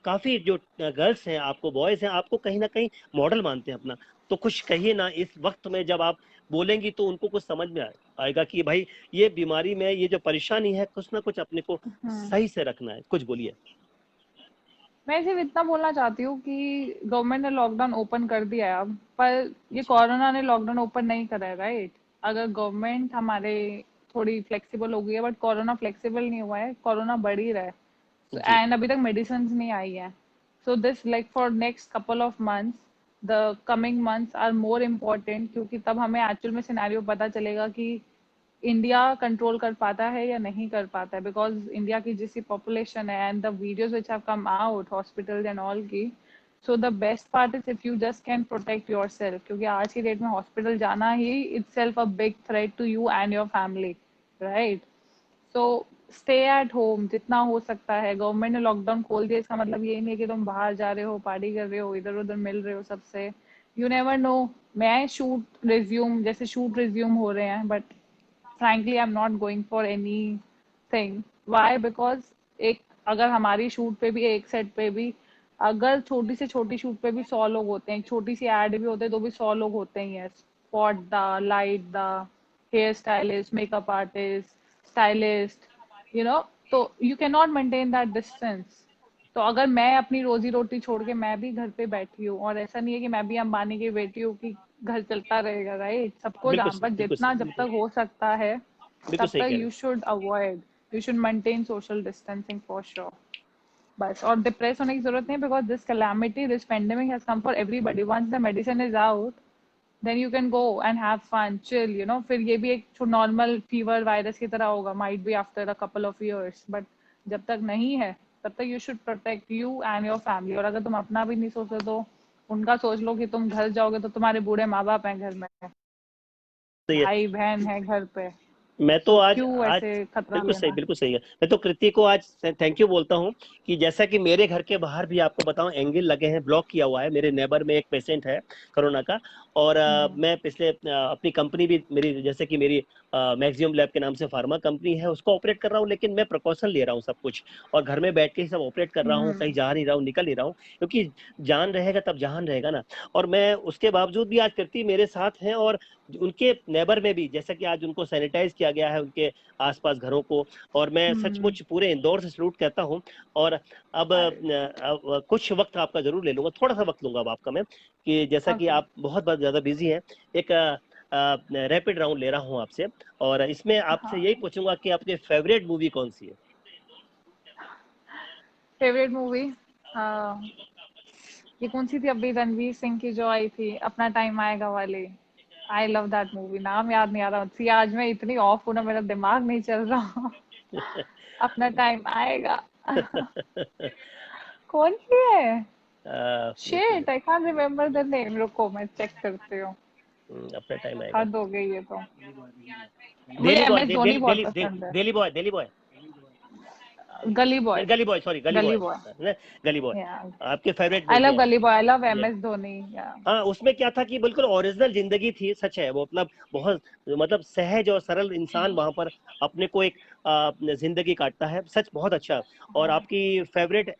काफी जो गर्ल्स हैं, आपको बॉयज हैं, आपको कहीं ना कहीं मॉडल मानते हैं अपना। तो कुछ कहिए ना इस वक्त में, जब आप बोलेंगी तो उनको कुछ समझ में आएगा कि भाई ये बीमारी में ये जो परेशानी है, कुछ ना कुछ अपने को हम्म। सही से रखना है। कुछ बोलिए। मैं सिर्फ इतना बोलना चाहती हूँ कि गवर्नमेंट ने लॉकडाउन ओपन कर दिया है अब, पर ये कोरोना ने लॉकडाउन ओपन नहीं करा है, राइट? अगर गवर्नमेंट हमारे थोड़ी फ्लेक्सिबल हो गई है, बट कोरोना फ्लेक्सिबल नहीं हुआ है, कोरोना बढ़ ही रहा है। जी। एंड अभी तक मेडिसिन नहीं आई है। So this like for next couple of months, the coming months are more important, क्योंकि तब हमें एक्चुअल में सिनेरियो पता चलेगा कि इंडिया कंट्रोल कर पाता है या नहीं कर पाता है। बिकॉज इंडिया की जिस पॉपुलेशन है and the videos which have come out hospitals and all की, so the best part is if you just can protect yourself, क्योंकि आज की डेट में हॉस्पिटल जाना ही itself a big threat to you and your family, right? So stay at home जितना हो सकता है। गवर्नमेंट ने लॉकडाउन खोल दिया, इसका मतलब ये नहीं है कि तुम बाहर जा रहे हो, पार्टी कर रहे हो, इधर उधर मिल रहे हो सबसे। You never know. मैं शूट रिज्यूम, जैसे शूट रिज्यूम हो रहे हैं, but frankly I'm not going for anything. Why? Because एक, अगर हमारी शूट पे भी, एक सेट पे भी, अगर छोटी से छोटी शूट पे भी 100 लोग होते हैं, छोटी सी एड भी होते हैं तो भी 100 लोग होते ही हैं। Spot the, light the, hair stylist, makeup artist, stylist, you know. तो you can not maintain that distance. तो अगर मैं अपनी रोजी रोटी छोड़ के मैं भी घर पे बैठी हूँ, और ऐसा नहीं है कि मैं भी अंबानी की बेटी हूँ कि घर चलता रहेगा, राइट? सबको बिल्कुल जहाँ पर बिल्कुल जितना जब बिल्कुल तक हो सकता है बिल्कुल तब सही तक कह रहे you should avoid, you should maintain social distancing for sure. बस, और डिप्रेस होने की जरूरत नहीं, because this calamity, this pandemic has come for everybody. Once the medicine is out, then you can go and have fun, chill, you know. फिर ये भी एक नॉर्मल फीवर वायरस की तरह होगा, might be after a couple of years, but जब तक नहीं है तब तक you should protect you and your family. और अगर तुम अपना भी नहीं सोचते तो उनका सोच लो कि तुम घर जाओगे तो तुम्हारे बूढ़े माँ बाप हैं घर में, हैं। भाई बहन है घर पे, मैं तो तो आज क्यों आज ऐसे खतरा लेना? बिल्कुल सही है। मैं तो कृति को आज थैंक यू बोलता हूँ कि जैसा कि मेरे घर के बाहर भी आपको बताऊं एंगल लगे हैं, ब्लॉक किया हुआ है, मेरे नेबर में एक पेशेंट है कोरोना का, और मैं पिछले अपनी कंपनी भी मेरी, जैसे कि मेरी मैक्सिमम लैब के नाम से फार्मा कंपनी है, उसको ऑपरेट कर रहा हूँ, लेकिन मैं प्रिकॉशन ले रहा हूँ सब कुछ, और घर में बैठ के ही सब ऑपरेट कर रहा हूँ, कहीं जा नहीं रहा हूँ, निकल नहीं रहा हूँ, क्योंकि जान रहेगा तब जहान रहेगा ना। और मैं उसके बावजूद भी आज कृति मेरे साथ हैं, और उनके नेबर में भी, जैसा कि आज उनको सैनिटाइज किया गया है उनके आसपास घरों को, और मैं सचमुच पूरे इंदौर से सलूट करता हूँ। और अब कुछ वक्त आपका जरूर ले लूंगा, थोड़ा सा वक्त लूंगा अब आपका मैं, कि जैसा कि आप बहुत ज्यादा बिजी हैं, एक रैपिड राउंड ले रहा हूँ आपसे, और इसमें आपसे यही पूछूंगा कि आपकी फेवरेट मूवी कौन सी है? फेवरेट मूवी ये कौन सी थी अभी रणवीर सिंह की जो आई थी, अपना टाइम आएगा वाली। आई लव दैट मूवी, नाम याद नहीं आ रहा। सी आज मैं इतनी ऑफ हूं ना, मेरा दिमाग नहीं चल रहा। अपना टाइम आएगा। कौन सी है? एक shit, I can't remember the name, रुको मैं चेक करती हूँ। अपना टाइम आएगा। हद हो गई ये तो। मुझे Delhi M boy, S Dhoni बहुत पसंद है। Delhi boy, Delhi boy, Gully Boy. Gully Boy, sorry Gully Gully Boy, Boy, Gully Boy आपके फेवरेट आई मूवी लव है? Gully Boy, I love M ये एस धोनी। हाँ, उसमें क्या था कि बिल्कुल ओरिजिनल जिंदगी थी, सच है वो, मतलब बहुत, मतलब सहज और सरल इंसान वहां पर अपने को एक जिंदगी काटता है, सच बहुत अच्छा। और आपकी फेवरेट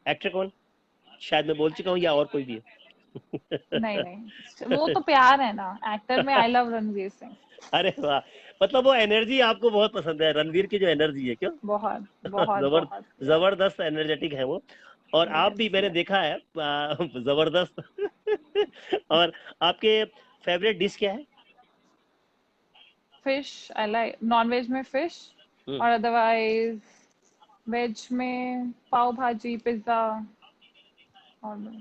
एक्टर कौन? शायद मैं बोल चुका हूँ, या और कोई भी नहीं है? नहीं, वो तो प्यार है ना। एक्टर में आई लव रणवीर सिंह। अरे वाह, मतलब वो एनर्जी आपको बहुत पसंद है, रणवीर की जो एनर्जी है, क्यों? बहुत बहुत जबर बहुत जबरदस्त एनर्जेटिक है वो। और आप भी, यस मैंने यस। देखा है, जबरदस्त। और आपके फेवरेट डिश क्या है? Fish, I like non veg में फिश, हम्म, और अदरवाइज वेज में पाव भाजी, पिज्जा। और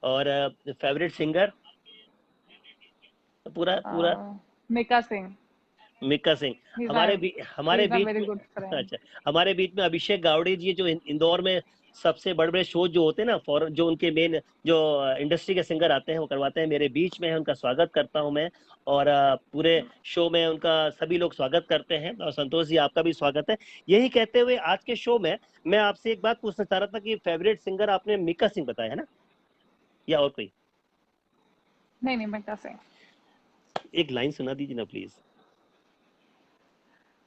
और फेवरेट सिंगर? पूरा पूरा। मिका सिंह, मिक्का सिंह। ही इज हमारे ही हमारे इज माय बीच वेरी में, गुड फ्रेंड। अच्छा, हमारे बीच में अभिषेक गावड़े जी, जो इंदौर में सबसे बड़े बड़े शो जो होते हैं ना, फॉर जो उनके मेन जो इंडस्ट्री के सिंगर आते हैं वो करवाते हैं, मेरे बीच में है, उनका स्वागत करता हूं मैं। और पूरे शो में उनका सभी लोग स्वागत करते हैं, और संतोष जी आपका भी स्वागत है। यही कहते हुए आज के शो में मैं आपसे एक बात पूछना चाह रहा था कि फेवरेट सिंगर आपने मिक्का सिंह बताया है ना, या और कोई? नहीं नहीं, मिका सिंह। एक लाइन सुना दीजिए ना प्लीज,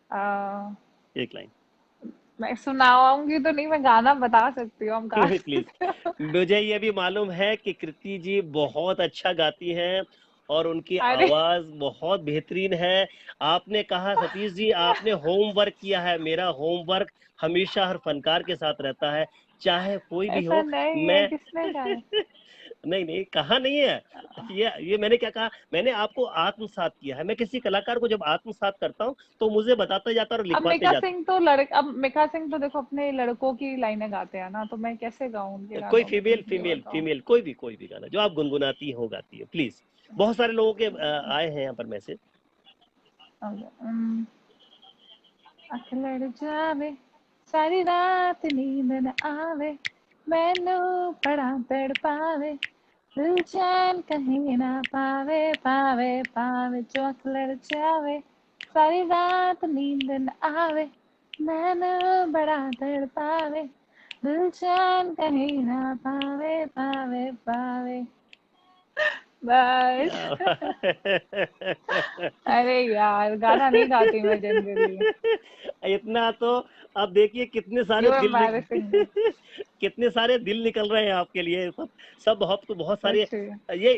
अह, एक लाइन। मैं सुनाऊंगी तो नहीं, मैं गाना बता सकती हूँ, हम गा प्लीज। सकते हो। मुझे ये भी मालूम है कि कृति जी बहुत अच्छा गाती हैं, और उनकी अरे आवाज बहुत बेहतरीन है। आपने कहा सतीश जी, आपने होमवर्क किया है, मेरा होमवर्क हमेशा हर फनकार के साथ रहता है, चाहे कोई भी ऐसा हो। नहीं है, मैं किसने कहा? नहीं नहीं, कहा नहीं है। ये मैंने क्या कहा, मैंने आपको आत्मसात किया है। मैं किसी कलाकार को जब आत्मसात करता हूँ तो मुझे बताता जाता और अब लिखवाते मिका जाता। सिंह तो मिका सिंह तो देखो अपने लड़कों की लाइनें गाते हैं ना, तो मैं कैसे गाऊं उनके कोई गानों में, फीमेल ये फीमेल बताओ। फीमेल कोई भी गाना जो आप गुनगुनाती हो, गाती हो, प्लीज। बहुत सारे लोगों के आए हैं यहाँ पर मैसेज। अख लड़ जावे, सारी रात नींद न आवे, मैनू बड़ा तड़पावे, दिल चैन कहीं ना पावे, पावे पावे जो अख लड़ जावे, सारी रात नींद न आवे, मैनू बड़ा तड़पावे, दिल चैन कहीं ना पावे, पावे पावे। बस। क्या अरे यार, गाना नहीं गाती मैं जनरली। इतना तो, अब देखिए कितने सारे यू दिल एम्बैरेसिंग मी। कितने सारे दिल निकल रहे हैं आपके लिए, सब सब बहुत सारे। सच्ची। ये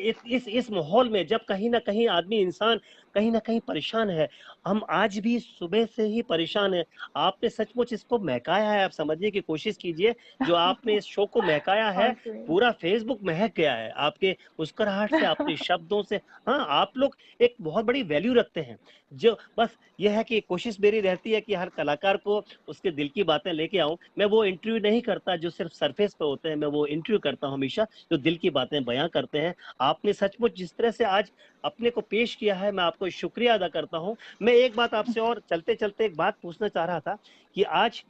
इस माहौल में जब कहीं ना कहीं आदमी, इंसान कहीं ना कहीं परेशान है, हम आज भी सुबह से ही परेशान है। आपने सचमुच इसको महकाया है, आप समझने की कोशिश कीजिए, जो आपने इस शो को महकाया है, और स्वीट। पूरा फेसबुक महक गया है आपके मुस्कुराहट से, आपके शब्दों से। हाँ, आप लोग एक बहुत बड़ी वैल्यू रखते हैं, जो बस यह है कि कोशिश मेरी रहती है कि हर कलाकार को उसके दिल की बातें लेके आऊं। मैं वो इंटरव्यू नहीं करता जो सिर्फ सरफेस पे होते हैं, मैं वो इंटरव्यू करता हूं हमेशा जो दिल की बातें बयां करते हैं। आपने सचमुच जिस तरह से आज अपने को पेश किया है, मैं आपको शुक्रिया अदा करता हूं। मैं एक बात आपसे और चलते चलते एक बात पूछना चाह रहा था कि आज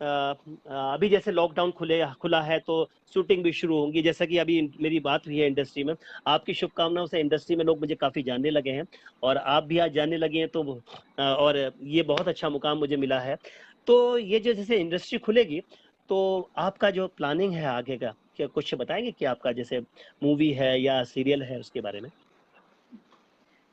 अभी जैसे लॉकडाउन खुला है तो शूटिंग भी शुरू होंगी, जैसा कि अभी मेरी बात हुई है इंडस्ट्री में। आपकी शुभकामनाओं से इंडस्ट्री में लोग मुझे काफी जानने लगे हैं, और आप भी आज जानने लगे हैं, तो और ये बहुत अच्छा मुकाम मुझे मिला है। तो ये जो जैसे इंडस्ट्री खुलेगी, तो आपका जो प्लानिंग है आगे का, क्या कुछ बताएंगे कि आपका जैसे मूवी है या सीरियल है उसके बारे में?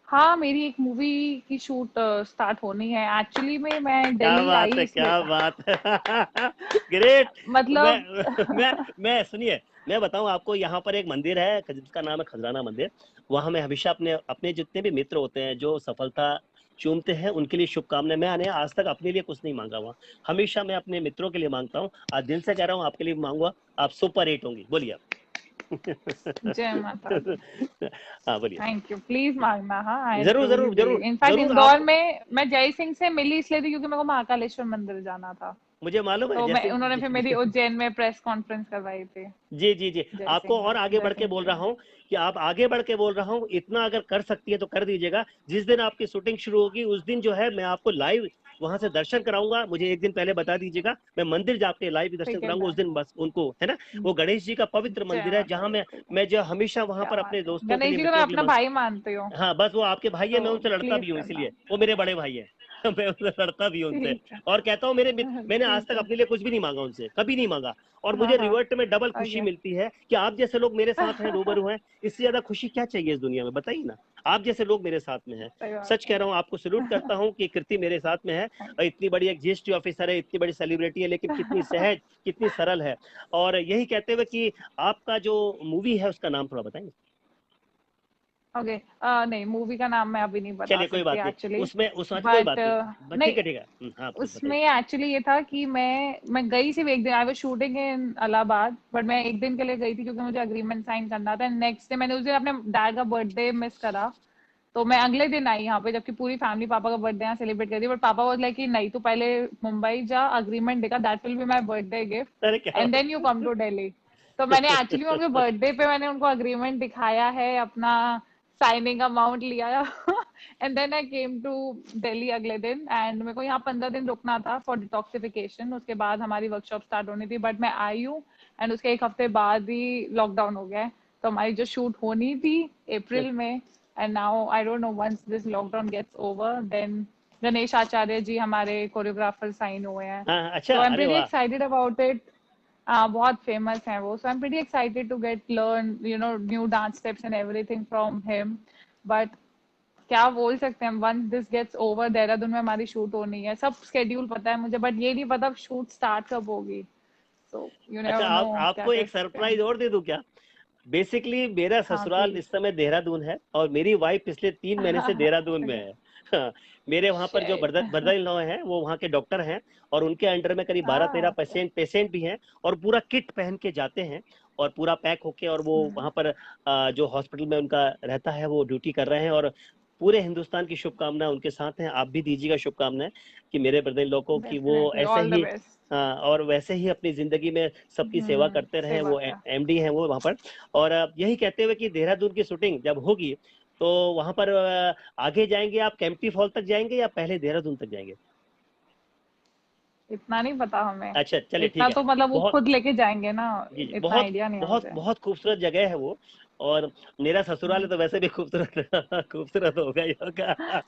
हाँ, मेरी एक मूवी की शूट स्टार्ट होनी है। एक्चुअली में मैं क्या दिल्ली बात आई है, इसलिए क्या बात है। ग्रेट। मतलब मैं सुनिए, मैं बताऊं आपको, यहाँ पर एक मंदिर है जिसका नाम है खजराना मंदिर। वहां मैं हमेशा अपने अपने जितने भी मित्र होते हैं जो सफलता चूमते हैं उनके लिए शुभकामनाएं। मैंने आज तक अपने लिए कुछ नहीं मांगा हुआ, हमेशा मैं अपने मित्रों के लिए मांगता हूँ। आज दिल से कह रहा हूँ आपके लिए मांगूंगा, आप सुपर हिट होंगी। बोलिए आप। जय माता दी। हाँ बोलिए। थैंक यू, प्लीज मांगना। हाँ, आई जरूर ट्रूली जरूर बिलीव। जरूर इनफैक्ट जरूर इंदौर आप। में मैं जय सिंह से मिली इसलिए थी क्योंकि मेरे को महाकालेश्वर मंदिर जाना था। मुझे मालूम है तो मैं जैसे उन्होंने फिर मेरी उज्जैन में प्रेस कॉन्फ्रेंस करवाई थी। जी जी जी, जय आपको सिंह और आगे जय बढ़ के सिंह बोल जी। रहा हूँ कि आप आगे बढ़ के बोल रहा हूँ, इतना अगर कर सकती है तो कर दीजिएगा। जिस दिन आपकी शूटिंग शुरू होगी उस दिन जो है मैं आपको लाइव वहां से दर्शन कराऊंगा। मुझे एक दिन पहले बता दीजिएगा, मैं मंदिर जाके लाइव दर्शन ठीक है कराऊंगा उस डन। दिन। बस उनको है ना, वो गणेश जी का पवित्र जय मंदिर है माता जहाँ दी। मैं ठीक है, मैं जो हमेशा वहां क्या पर अपने बात है। दोस्तों के गणेश लिए, जी को मैं मित्रों के अपना लिए भाई मानती हूँ, हाँ बस वो आपके भाई है, तो मैं उनसे लड़ता प्लीज भी हूँ करना। इसीलिए, वो मेरे बड़े भाई है। मैं उनसे लड़ता भी हूँ उनसे। ठीक है। और कहता हूँ मेरे मैंने आज ठीक तक है। अपने लिए कुछ भी नहीं मांगा उनसे, कभी नहीं मांगा। और हाँ मुझे हाँ। रिवर्ट में डबल खुशी ओके। मिलती है कि आप जैसे लोग मेरे साथ हैं, रूबरू हैं। इससे ज्यादा खुशी क्या चाहिए इस दुनिया में, बताइए ना। आप जैसे लोग मेरे साथ में हैं। सही बात सच कह रहा हूँ, आपको सैल्यूट करता हूँ कि कृति मेरे साथ में है। और इतनी बड़ी एक जीएसटी ऑफिसर है, इतनी बड़ी सेलिब्रिटी है, लेकिन कितनी है। सहज, कितनी सरल है। और यही कहते हुए कि आपका जो मूवी है उसका नाम थोड़ा बताएंगे? ओके। नहीं, मूवी का नाम मैं अभी नहीं बता चलिए कोई सकती बात नहीं, एक्चुअली। उसमें अच्छा कोई बट बात नहीं। बस नहीं, ठीक है ठीक है। हाँ कुछ उसमें बताइए। एक्चुअली ये था कि मैं गई सिर्फ एक दिन। I was shooting in Allahabad, but मैं एक दिन के लिए गई थी क्योंकि मुझे अग्रीमेंट साइन करना था। नेक्स्ट डे मैंने उस दिन अपने डैड का बर्थडे मिस करा, तो मैं अगले दिन आई यहाँ पे, जबकि पूरी फैमिली पापा का बर्थडे यहाँ सेलिब्रेट कर दी। बट पापा वाज लाइक कि नहीं, तू पहले मुंबई जा, अग्रीमेंट देखा, that will be my birthday gift अरे क्या and then you come to Delhi. तो मैंने एक्चुअली उनके बर्थडे पे मैंने उनको अग्रीमेंट दिखाया है, अपना साइनिंग अमाउंट लिया and then I came to Delhi अगले दिन। एंड मेरे को यहाँ 15 दिन रुकना था फॉर डिटॉक्सिफिकेशन, उसके बाद हमारी वर्कशॉप स्टार्ट होनी थी। बट मैं आई हूँ एंड उसके एक हफ्ते बाद ही लॉकडाउन हो गया है। तो हमारी जो शूट होनी थी अप्रैल में, and now I don't know, once this lockdown gets over then Ganesh Acharya जी हमारे कोरियोग्राफर साइन हुए हैं। हाँ अच्छा, So I'm अरे pretty वाह। excited about it. बहुत फेमस हैं वो, so I'm pretty excited to get learn new dance steps and everything from him. But क्या बोल सकते हैं, once this gets over, Dehradun में हमारी शूट होनी है, सब स्केड्यूल पता है मुझे, बट ये नहीं पता शूट स्टार्ट कब होगी। So you अच्छा, never know, क्या आपको कर एक सकते हैं। सरप्राइज और दे दूं क्या? बेसिकली मेरा हाँ ससुराल प्लीज। इस समय देहरादून है और मेरी वाइफ पिछले 3 महीने से देहरादून में है। हाँ, मेरे वहां पर जो शिट। ब्रदर इन लॉ हैं वो वहाँ के डॉक्टर हैं, और उनके अंडर में करीब 12-13 ओके। पेशेंट भी हैं। और पूरा किट पहन के जाते हैं और पूरा पैक होके, और वो वहाँ पर जो हॉस्पिटल में उनका रहता है वो ड्यूटी कर रहे हैं। और पूरे हिंदुस्तान की शुभकामनाएं उनके साथ हैं। आप भी दीजिएगा शुभकामनाएं कि मेरे ब्रदर इन लॉ को, कि वो डेफिनेटली, ऐसे ऑल द ही बेस्ट। और वैसे ही अपनी जिंदगी में सबकी सेवा करते रहे। सही वो बात है। एमडी हैं वो वहाँ पर। और यही कहते हुए कि देहरादून की शूटिंग जब होगी तो वहां पर आगे जाएंगे आप, केम्प्टी फॉल तक जाएंगे या पहले देहरादून तक जाएंगे? इतना नहीं पता हमें। अच्छा चलिए इतना ठीक है। तो मतलब वो बहुत खुद लेके जाएंगे ना, जी जी, इतना बहुत आइडिया नहीं है बहुत मुझे। बहुत खूबसूरत जगह है वो। और मेरा ससुराल है तो वैसे भी खूबसूरत खूबसूरत होगा ही होगा।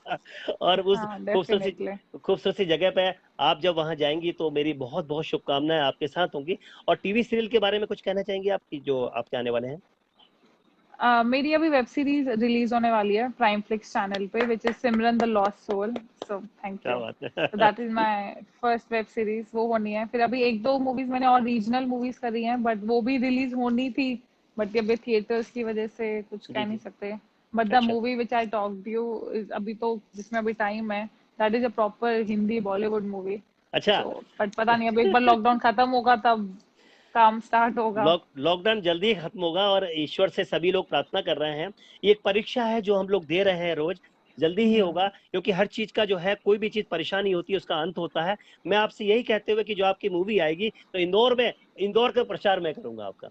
और उस हाँ डेफिनेटली। खूबसूरत सी जगह पे आप जब वहां जाएंगी तो मेरी बहुत बहुत शुभकामनाएं आपके साथ होंगी। और टीवी सीरियल के बारे में कुछ कहना चाहेंगे आपकी जो आपके आने वाले हैं? मेरी अभी वेब सीरीज रिलीज होने वाली है प्राइम फ्लिक्स चैनल पे, which is Simran the lost soul. So thank क्या यू। बात तो है। That is my first web series, वो होनी है। फिर अभी एक दो मूवीज मैंने और रीजनल मूवीज करी हैं, बट वो भी रिलीज होनी थी, बट अभी थिएटर्स की वजह से कुछ जी कह नहीं जी। सकते। बट द अच्छा movie which I talked you is अभी तो जिसमें अभी टाइम है, that is a proper Hindi Bollywood movie. अच्छा। सो बट पता नहीं, अब एक बार लॉकडाउन खत्म होगा तब काम स्टार्ट होगा। लॉकडाउन जल्दी ही खत्म होगा और ईश्वर से सभी लोग प्रार्थना कर रहे हैं। ये एक परीक्षा है जो हम लोग दे रहे हैं रोज, जल्दी ही होगा। क्योंकि हर चीज का जो है, कोई भी चीज परेशानी होती है उसका अंत होता है। मैं आपसे यही कहते हुए कि जो आपकी मूवी आएगी तो इंदौर का प्रचार मैं करूंगा आपका।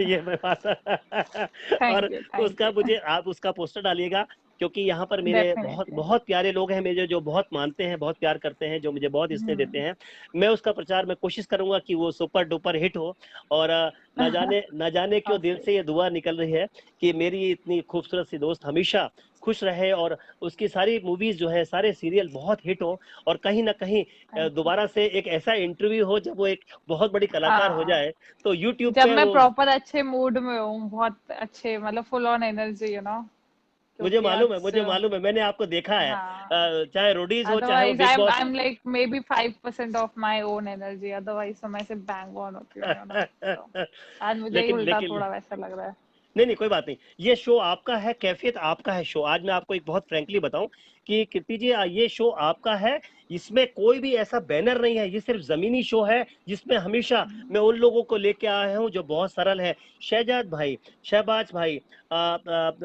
ये मैं बात। और थैंक यू, थैंक उसका यू। मुझे आप उसका पोस्टर डालिएगा क्योंकि यहाँ पर मेरे बहुत डेफिनेटली। बहुत प्यारे लोग हैं मेरे, जो बहुत मानते हैं, बहुत प्यार करते हैं, जो मुझे बहुत इसलिए देते हैं। मैं उसका प्रचार मैं कोशिश करूंगा कि वो सुपर डुपर हिट हो। और ना जाने क्यों दिल से ये दुआ निकल रही है कि मेरी इतनी खूबसूरत सी दोस्त हमेशा खुश रहे, और उसकी सारी मूवीज जो है, सारे सीरियल बहुत हिट हो, और कहीं ना कहीं दोबारा से एक ऐसा इंटरव्यू हो जब वो एक बहुत बड़ी कलाकार हो हाँ, जाए, तो यूट्यूब जब पे मैं वो। प्रॉपर अच्छे मूड में हूँ, बहुत अच्छे, मतलब फुल ऑन एनर्जी, मुझे क्योंकि मालूम है, आज मुझे मालूम है, मैंने आपको देखा है, हाँ, चाहे रोडीज हो चाहे वो otherwise big boss. I'm like maybe 5% of my own energy, otherwise तो मैं सिर्फ बैंग ऑन होती हूँ, तो आज मुझे ही लेकिन उल्टा लेकिन थोड़ा वैसा लग रहा है। नहीं नहीं, कोई बात नहीं, ये शो आपका है, कैफियत आपका है शो। आज मैं आपको एक बहुत फ्रैंकली बताऊं कि कीर्ति जी, ये शो आपका है, इसमें कोई भी ऐसा बैनर नहीं है, ये सिर्फ जमीनी शो है, जिसमें हमेशा मैं उन लोगों को लेके आया हूं जो बहुत सरल है। शहजाद भाई, शहबाज भाई,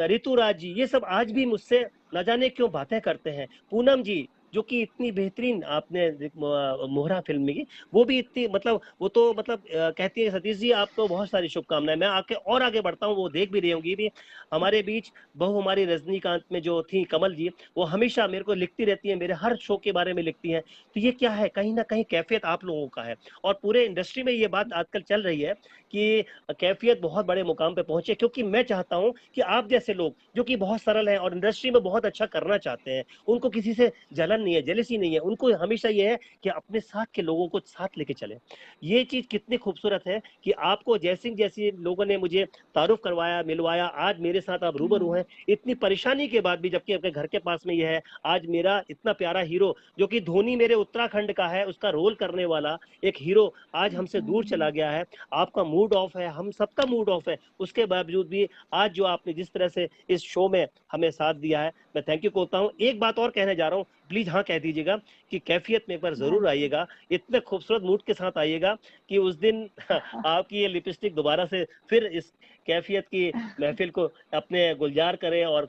ऋतु राज जी, ये सब आज भी मुझसे न जाने क्यों बातें करते हैं। पूनम जी, जो कि इतनी बेहतरीन आपने मोहरा फिल्म में की, वो भी इतनी, मतलब वो तो मतलब कहती है सतीश जी आपको बहुत सारी शुभकामनाएं। मैं आके और आगे बढ़ता हूँ, वो देख भी रही होंगी भी हमारे बीच। बहू हमारी रजनीकांत में जो थी कमल जी, वो हमेशा मेरे को लिखती रहती है, मेरे हर शो के बारे में लिखती हैं। तो ये क्या है, कहीं ना कहीं कैफियत आप लोगों का है। और पूरे इंडस्ट्री में ये बात आजकल चल रही है कि कैफियत बहुत बड़े मुकाम पे पहुंचे, क्योंकि मैं चाहता हूं कि आप जैसे लोग जो कि बहुत सरल हैं और इंडस्ट्री में बहुत अच्छा करना चाहते हैं, उनको किसी से जलन नहीं है, जेलसी नहीं है, उनको हमेशा ये है कि अपने साथ के लोगों को साथ लेके चले। ये चीज कितनी खूबसूरत है कि आपको जयसिंह जैसे लोगों ने मुझे तारुफ करवाया, मिलवाया, आज मेरे साथ आप रूबरू हैं इतनी परेशानी के बाद भी, जबकि आपके घर के पास में ये है। आज मेरा इतना प्यारा हीरो, जो कि धोनी मेरे उत्तराखंड का है, उसका रोल करने वाला एक हीरो आज हमसे दूर चला गया है। आपका मूड ऑफ है, हम सबका मूड ऑफ है, उसके बावजूद भी आज जो आपने जिस तरह से इस शो में हमें साथ दिया है, मैं थैंक यू कहता हूँ। एक बात और कहने जा रहा हूँ, प्लीज हाँ कह दीजिएगा कि कैफियत में एक बार हाँ जरूर जी। आइएगा, इतने खूबसूरत मूड के साथ आइएगा कि उस दिन आपकी ये लिपस्टिक दोबारा से फिर इस कैफियत की महफिल को अपने गुलजार करे। और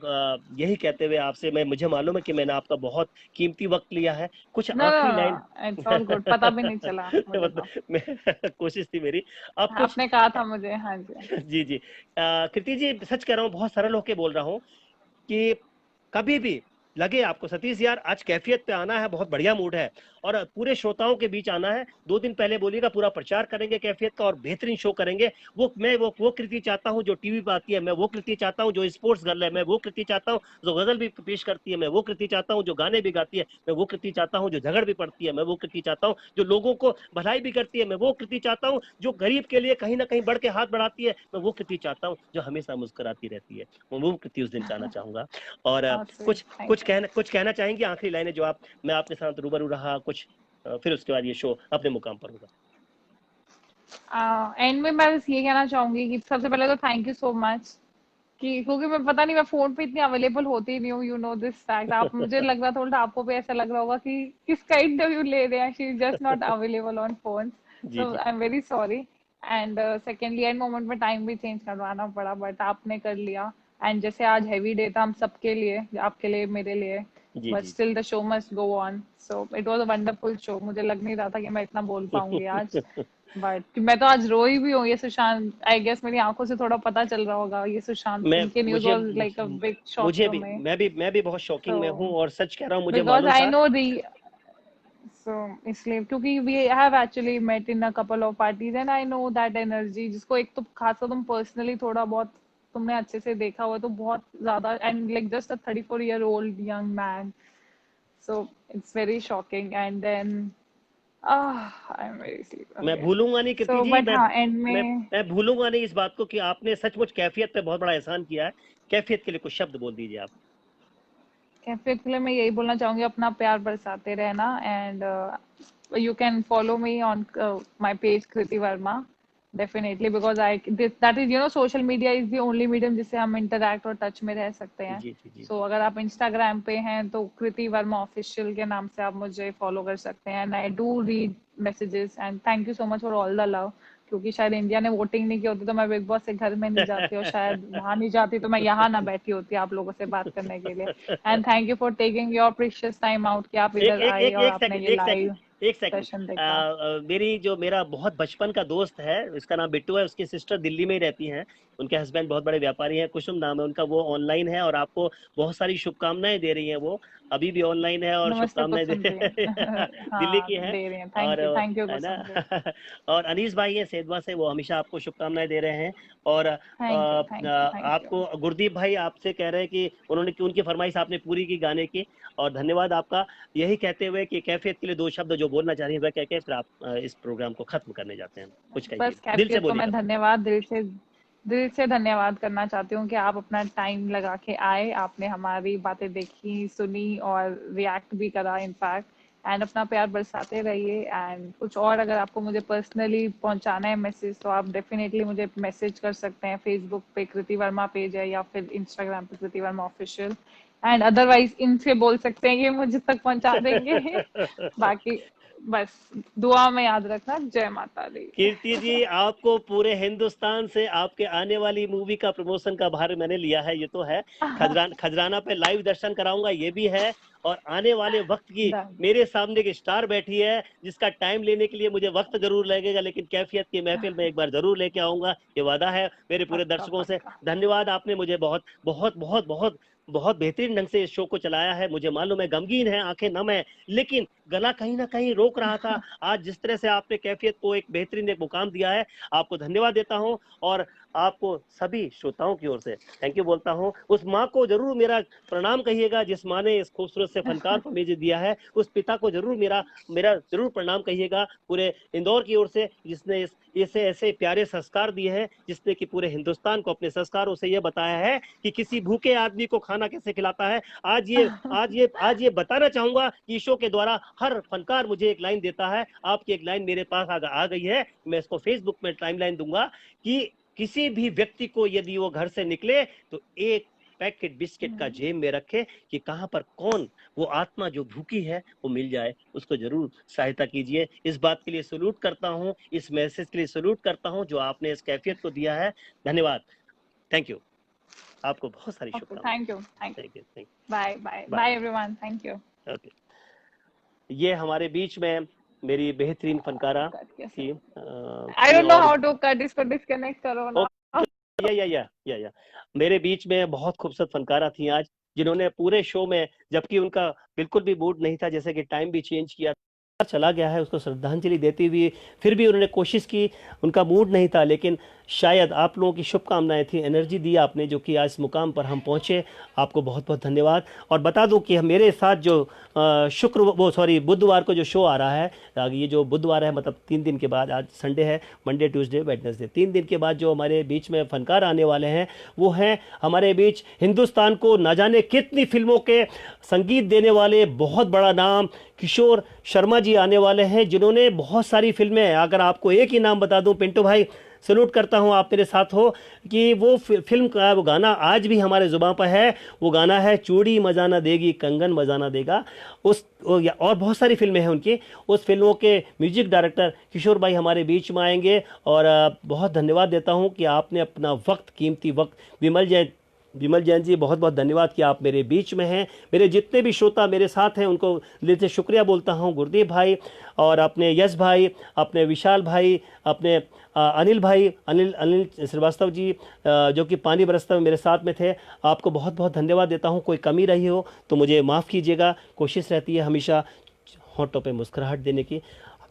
यही कहते हुए आपसे, मैं मुझे मालूम है कि मैंने आपका बहुत कीमती वक्त लिया है, कुछ नो नो आखिरी line. No, it's all good, पता भी नहीं चला मुझे मतलब तो। कोशिश थी मेरी। आप कुछ। आपने कहा था मुझे, हाँ जी। जी जी, कृति जी सच कह रहा हूँ, बहुत सरल होके बोल रहा हूँ कि कभी भी लगे आपको सतीश यार आज कैफियत पे आना है, बहुत बढ़िया मूड है, और पूरे श्रोताओं के बीच आना है, 2 दिन पहले बोलिएगा, पूरा प्रचार करेंगे कैफियत का और बेहतरीन शो करेंगे। वो कृति चाहता हूँ जो टीवी पे आती है, मैं वो कृति चाहता हूँ जो स्पोर्ट्स गर्ल है, मैं वो कृति चाहता हूँ जो गजल भी पेश करती है, मैं वो कृति चाहता हूँ जो गाने भी गाती है, मैं वो कृति चाहता हूँ जो झगड़ भी पड़ती है, मैं वो कृति चाहता हूँ जो लोगों को भलाई भी करती है, मैं वो कृति चाहता हूँ जो गरीब के लिए कहीं ना कहीं बढ़ के हाथ बढ़ाती है, मैं वो कृति चाहता हूँ जो हमेशा मुस्कुराती रहती है। मैं वो कृति उस दिन चाहना चाहूंगा। और कुछ थैंक यू। कुछ कहना चाहेंगे आखिरी लाइनें जो आप, मैं आपके साथ रूबरू रहा कुछ, फिर उसके बाद ये शो अपने मुकाम पर होगा। एंड में मैं बस ये कहना चाहूंगी कि सबसे पहले तो थैंक यू सो मच, कि क्योंकि मैं पता नहीं, मैं फोन पे इतनी अवेलेबल होती नहीं हूँ, दिस फैक्ट। आप, मुझे लग रहा था उल्टा आपको भी ऐसा लग रहा होगा कि किसका इंटरव्यू ले रहे हैं, she is just not available on phone. जी सो जी। I am very sorry. And secondly, and moment में टाइम भी चेंज करवाना पड़ा, बट आपने कर लिया। एंड जैसे आज हैवी डे था हम सबके लिए, आपके लिए, मेरे लिए, जी बट जी। Still the show must go on. So it was a wonderful show. मुझे लग नहीं रहा था कि मैं इतना बोल पाऊंगी आज, बट मैं तो आज रोई भी हूँ। ये सुशांत, आई गेस मेरी आंखों से थोड़ा पता चल रहा होगा, ये सुशांत मैं सिंह की न्यूज मुझे was like a big shock मुझे टू भी, मी। मैं भी बहुत सो शॉकिंग में हूँ, और सच कह रहा हूँ, मुझे बिकॉज मालूम आई था। नो दी, सो इसलिए, क्योंकि we have actually met in a couple of parties and I know that energy, जिसको एक तो खासकर तुम पर्सनली थोड़ा बहुत तुमने अच्छे से देखा हुआ, तो बहुत ज्यादा, and like just a 34-year-old young man. So it's very shocking. And then I am very sleep, मैं ओके। भूलूंगा नहीं कृति सो जी, बट हाँ, एंड मैं में मैं भूलूंगा नहीं इस बात को कि आपने सचमुच कैफियत पे बहुत बड़ा एहसान किया है। कैफियत के लिए कुछ शब्द बोल दीजिए आप। कैफे के लिए मैं यही बोलना चाहूंगी, अपना प्यार बरसाते रहना। And you can follow me on my page Kriti Verma, definitely, because that is, social media is the only medium जिससे हम interact और touch में रह सकते हैं। जी जी जी So जी। अगर आप Instagram पे हैं तो कृति वर्मा ऑफिशियल के नाम से आप मुझे फॉलो कर सकते हैं। And I do read messages and thank you so much for all the love, क्योंकि शायद इंडिया ने वोटिंग नहीं की होती तो मैं बिग बॉस से घर में नहीं जाती, और शायद वहां नहीं जाती तो मैं यहाँ ना बैठी होती आप लोगों से बात करने के लिए। And thank you for taking your precious time out, कि आप एक इधर एक आए एक और एक आपने सेकंड, ये एक सेकंड, लाइव। एक सेकंड, दर्शन देखा। मेरा बहुत बचपन का दोस्त है, उसका नाम बिट्टू है, उसकी सिस्टर दिल्ली में ही रहती हैं, उनके हस्बैंड बहुत बड़े व्यापारी हैं, कुसुम नाम है उनका, वो ऑनलाइन है और आपको बहुत सारी शुभकामनाएं दे रही हैं। वो अभी भी ऑनलाइन है और नमस्ते शुभकामनाएं दे कुसुम जी। दिल्ली हाँ की है। दे रही हैं, और थैंक यू है ना। कुसुम जी। और अनीस भाई है सेधवा से, वो हमेशा आपको शुभकामनाएं दे रहे हैं। और थैंक यू। आपको गुरदीप भाई आपसे कह रहे हैं कि उनकी फरमाइश आपने पूरी की गाने की, और धन्यवाद आपका। यही कहते हुए कि कैफियत के लिए दो शब्द जो बोलना चाह रही है वह कह के फिर आप इस प्रोग्राम को खत्म करने जाते हैं, कुछ कहिए, बस दिल से कैफियत को बोलिए मैं आप। धन्यवाद दिल से धन्यवाद करना चाहती हूँ कि आप अपना टाइम लगा के आए, आपने हमारी बातें देखी, सुनी और रिएक्ट भी करा इनफैक्ट। एंड अपना प्यार बरसाते रहिए। एंड कुछ और अगर आपको मुझे पर्सनली पहुंचाना है मैसेज, तो आप डेफिनेटली मुझे मैसेज कर सकते हैं। फेसबुक पे कृति वर्मा पेज है, या फिर इंस्टाग्राम पे कृति वर्मा ऑफिशियल। एंड अदरवाइज इनसे बोल सकते हैं कि मुझे तक पहुंचा देंगे। बाकी बस दुआ में याद रखना। जय माता दी। कीर्ति जी, आपको पूरे हिंदुस्तान से आपके आने वाली मूवी का प्रमोशन का भार मैंने लिया है, ये तो है। खजराना पे लाइव दर्शन कराऊंगा, ये भी है। और आने वाले वक्त की डन। मेरे सामने एक स्टार बैठी है, जिसका टाइम लेने के लिए मुझे वक्त जरूर लगेगा, लेकिन कैफियत की महफिल में एक बार जरूर लेके आऊंगा, ये वादा है मेरे पूरे पक्का दर्शकों से। पक्का। धन्यवाद, आपने मुझे बहुत बहुत बहुत बहुत बहुत बेहतरीन ढंग से इस शो को चलाया है। मुझे मालूम है गमगीन है, आंखें नम है, लेकिन गला कहीं ना कहीं रोक रहा था। आज जिस तरह से आपने कैफियत को एक बेहतरीन एक मुकाम दिया है, आपको धन्यवाद देता हूं। और आपको सभी श्रोताओं की ओर से थैंक यू बोलता हूं। उस माँ को जरूर मेरा प्रणाम कहिएगा जिस माँ ने इस खूबसूरत से फनकार को मुझे दिया है। उस पिता को जरूर मेरा मेरा जरूर प्रणाम कहिएगा पूरे इंदौर की ओर से, जिसने ऐसे ऐसे प्यारे संस्कार दिए हैं, जिसने कि पूरे हिंदुस्तान को अपने संस्कारों से यह बताया है कि किसी भूखे आदमी को खाना कैसे खिलाता है। आज ये बताना चाहूंगा कि शो के द्वारा हर फनकार मुझे एक लाइन देता है। आपकी एक लाइन मेरे पास आ गई है, मैं इसको फेसबुक में टाइमलाइन दूंगा कि किसी भी व्यक्ति को यदि वो घर से निकले तो एक पैकेट बिस्किट का जेब में रखे कि कहां पर कौन वो आत्मा जो भूखी है वो मिल जाए, उसको जरूर सहायता कीजिए। इस बात के लिए सलूट करता हूं, इस मैसेज के लिए सलूट करता हूं जो आपने इस कैफियत को दिया है। धन्यवाद, थैंक यू, आपको बहुत सारी ओके, शुभकामनाएं। Thank you. Thank you, thank bye bye you, bye bye everyone, thank you. Okay. ये हमारे बीच में मेरी बेहतरीन फनकारा कट कैसे? थी आई थी डोंट नो और हाउ टू कट, इसको डिस्कनेक्ट करो ना। या मेरे बीच में बहुत खूबसूरत फनकारा थी आज, जिन्होंने पूरे शो में, जबकि उनका बिल्कुल भी मूड नहीं था, जैसे कि टाइम भी चेंज किया, चला गया है, उसको श्रद्धांजलि देती हुई फिर भी उन्होंने कोशिश की। उनका मूड नहीं था, लेकिन शायद आप लोगों की शुभकामनाएं थी, एनर्जी दी आपने, जो कि आज इस मुकाम पर हम पहुंचे। आपको बहुत बहुत धन्यवाद। और बता दूं कि मेरे साथ जो बुधवार को जो शो आ रहा है, ये जो बुधवार है, मतलब 3 दिन के बाद, आज संडे है, मंडे ट्यूसडे वेडनेसडे, 3 दिन के बाद जो हमारे बीच में फनकार आने वाले हैं, वो हैं हमारे बीच हिंदुस्तान को ना जाने कितनी फिल्मों के संगीत देने वाले बहुत बड़ा नाम किशोर शर्मा जी आने वाले हैं, जिन्होंने बहुत सारी फिल्में, अगर आपको एक ही नाम बता दूं, पिंटू भाई सैल्यूट करता हूं, आप मेरे साथ हो, कि वो फिल्म का वो गाना आज भी हमारे जुबान पर है। वो गाना है चूड़ी मजाना देगी कंगन मजाना देगा। और बहुत सारी फिल्में हैं उनकी। उस फिल्मों के म्यूजिक डायरेक्टर किशोर भाई हमारे बीच में आएंगे, और बहुत धन्यवाद देता हूं कि आपने अपना वक्त, कीमती वक्त, विमल जैन जी बहुत बहुत धन्यवाद कि आप मेरे बीच में हैं। मेरे जितने भी श्रोता मेरे साथ हैं उनको दिल से शुक्रिया बोलता हूं। गुरदीप भाई, और अपने यश भाई, अपने विशाल भाई, अपने अनिल भाई, अनिल श्रीवास्तव जी, जो कि पानी बरसता में मेरे साथ में थे, आपको बहुत बहुत धन्यवाद देता हूं। कोई कमी रही हो तो मुझे माफ़ कीजिएगा। कोशिश रहती है हमेशा होठों पे मुस्कुराहट देने की।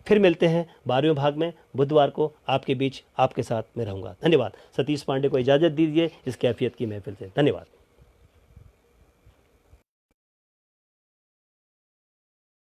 फिर मिलते हैं 12वें भाग में बुधवार को, आपके बीच, आपके साथ मैं रहूंगा। धन्यवाद। सतीश पांडे को इजाज़त दीजिए इस कैफियत की महफिल से। धन्यवाद।